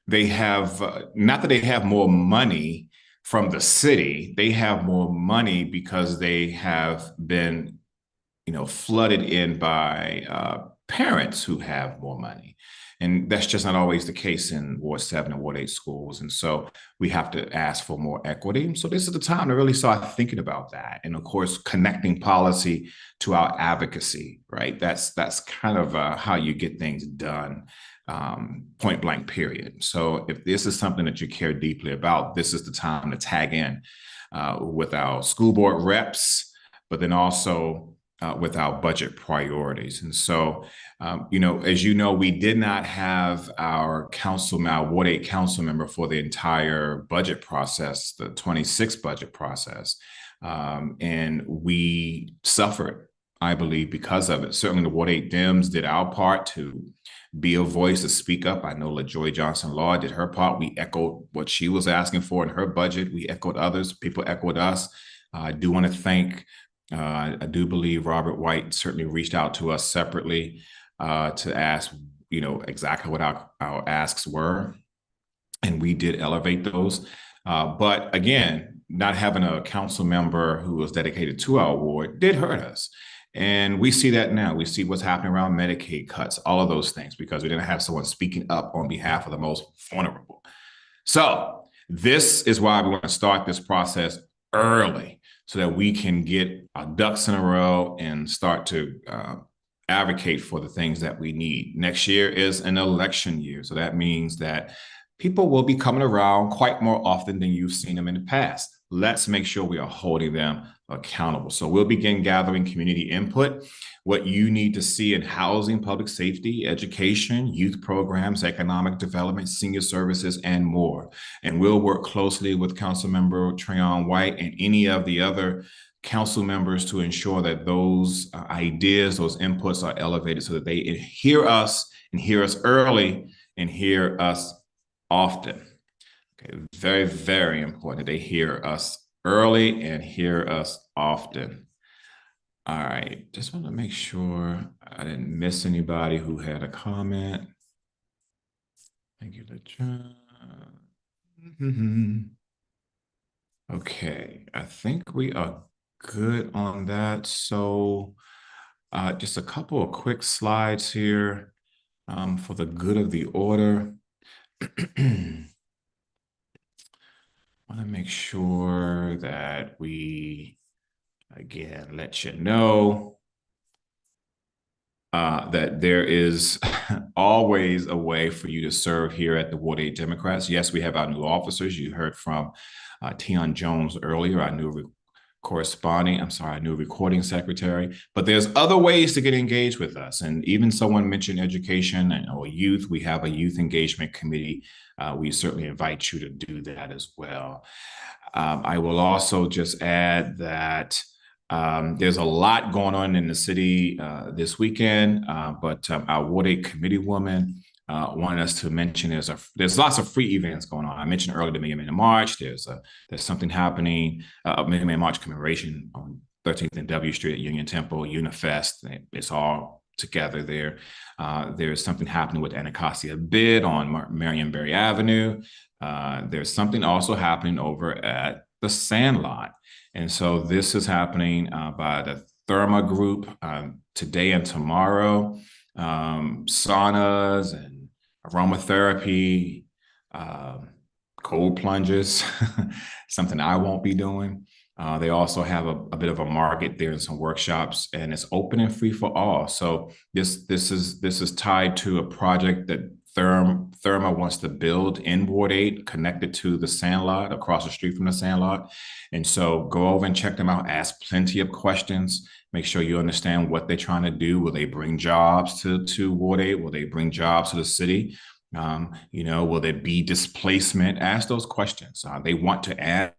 They have, not that they have more money from the city, they have more money because they have been, flooded in by parents who have more money. And that's just not always the case in Ward 7 and Ward 8 schools. And so we have to ask for more equity. So this is the time to really start thinking about that. And of course, connecting policy to our advocacy, right? That's kind of how you get things done, point blank, period. So if this is something that you care deeply about, this is the time to tag in with our school board reps, but then also with our budget priorities. And so, as you know, we did not have our Ward 8 council member for the entire budget process, the 26 budget process. And we suffered, I believe, because of it. Certainly the Ward 8 Dems did our part to be a voice to speak up. I know LaJoy Johnson-Law did her part. We echoed what she was asking for in her budget. We echoed others. People echoed us. I do want to thank I do believe Robert White certainly reached out to us separately to ask, exactly what our asks were. And we did elevate those. But again, not having a council member who was dedicated to our ward did hurt us. And we see that now. We see what's happening around Medicaid cuts, all of those things, because we didn't have someone speaking up on behalf of the most vulnerable. So this is why we want to start this process early, so that we can get our ducks in a row and start to advocate for the things that we need. Next year is an election year. So that means that people will be coming around quite more often than you've seen them in the past. Let's make sure we are holding them accountable. So we'll begin gathering community input, what you need to see in housing, public safety, education, youth programs, economic development, senior services, and more. And we'll work closely with Councilmember Trayon White and any of the other council members to ensure that those ideas, those inputs are elevated so that they hear us and hear us early and hear us often. Okay, very, very important that they hear us early and hear us often. All right, just want to make sure I didn't miss anybody who had a comment. Thank you, LaJoy. Okay, I think we are good on that. So just a couple of quick slides here for the good of the order. I want to make sure that we, again, let you know that there is always a way for you to serve here at the Ward 8 Democrats. Yes, we have our new officers. You heard from Tion Jones earlier, our new recording secretary. But there's other ways to get engaged with us. And even someone mentioned education or youth. We have a youth engagement committee. We certainly invite you to do that as well. I will also just add that there's a lot going on in the city this weekend, but our Ward 8 committee woman wanted us to mention there's lots of free events going on. I mentioned earlier the Biennial March. There's something happening, Biennial March commemoration on 13th and W Street at Union Temple, Unifest. It's all together there. There's something happening with Anacostia Bid on Marionberry Avenue. There's something also happening over at the Sandlot. And so this is happening by the Therma Group today and tomorrow. Saunas and aromatherapy, cold plunges, something I won't be doing. They also have a bit of a market there and some workshops, and it's open and free for all. So this is tied to a project that Therma wants to build in Ward 8, connected to the Sandlot, across the street from the Sandlot. And so go over and check them out, ask plenty of questions, make sure you understand what they're trying to do. Will they bring jobs to Ward 8? Will they bring jobs to the city? Will there be displacement? Ask those questions. They want to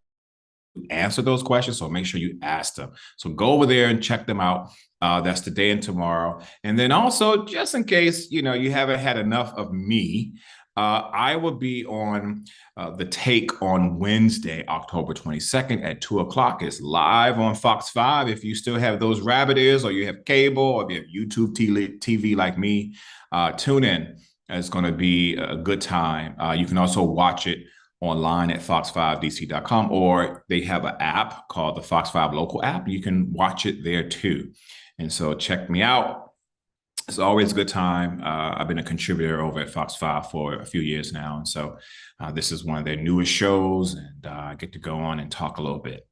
answer those questions, so make sure you ask them. So go over there and check them out. That's today and tomorrow. And then also, just in case you haven't had enough of me, I will be on The Take on Wednesday, October 22nd at 2:00. It's live on Fox 5. If you still have those rabbit ears, or you have cable, or if you have YouTube TV like me, tune in. It's going to be a good time. You can also watch it online at fox5dc.com, or they have an app called the Fox 5 Local app. You can watch it there too. And so check me out. It's always a good time. I've been a contributor over at Fox 5 for a few years now. And so this is one of their newest shows, and I get to go on and talk a little bit.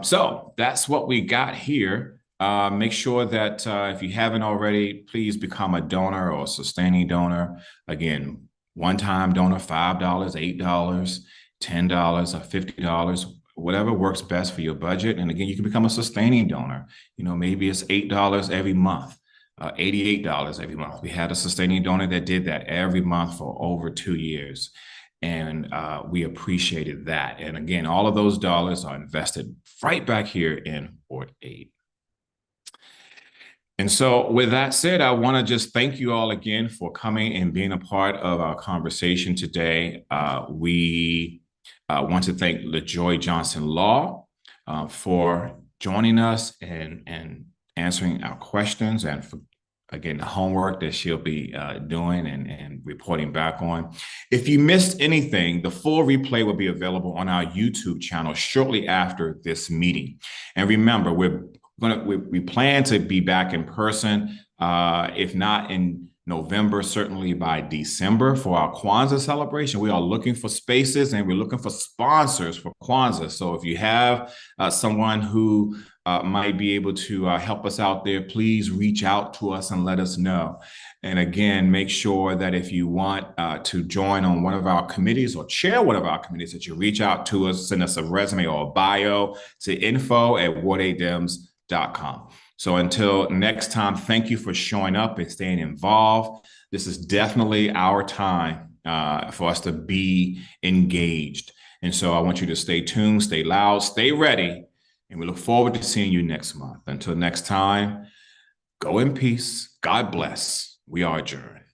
So that's what we got here. Make sure that if you haven't already, please become a donor or a sustaining donor. Again, one-time donor, $5, $8, $10, or $50, whatever works best for your budget. And again, you can become a sustaining donor. Maybe it's $8 every month, $88 every month. We had a sustaining donor that did that every month for over 2 years. And we appreciated that. And again, all of those dollars are invested right back here in Ward 8. And so with that said, I want to just thank you all again for coming and being a part of our conversation today. We want to thank LaJoy Johnson-Law for joining us and answering our questions, and for, again, the homework that she'll be doing and reporting back on. If you missed anything, the full replay will be available on our YouTube channel shortly after this meeting. And remember, we plan to be back in person, if not in November, certainly by December, for our Kwanzaa celebration. We are looking for spaces, and we're looking for sponsors for Kwanzaa. So if you have someone who might be able to help us out there, please reach out to us and let us know. And again, make sure that if you want to join on one of our committees or chair one of our committees, that you reach out to us, send us a resume or a bio to info@ward8dems.com. So until next time, thank you for showing up and staying involved. This is definitely our time for us to be engaged. And so I want you to stay tuned, stay loud, stay ready, and we look forward to seeing you next month. Until next time, go in peace. God bless. We are adjourned.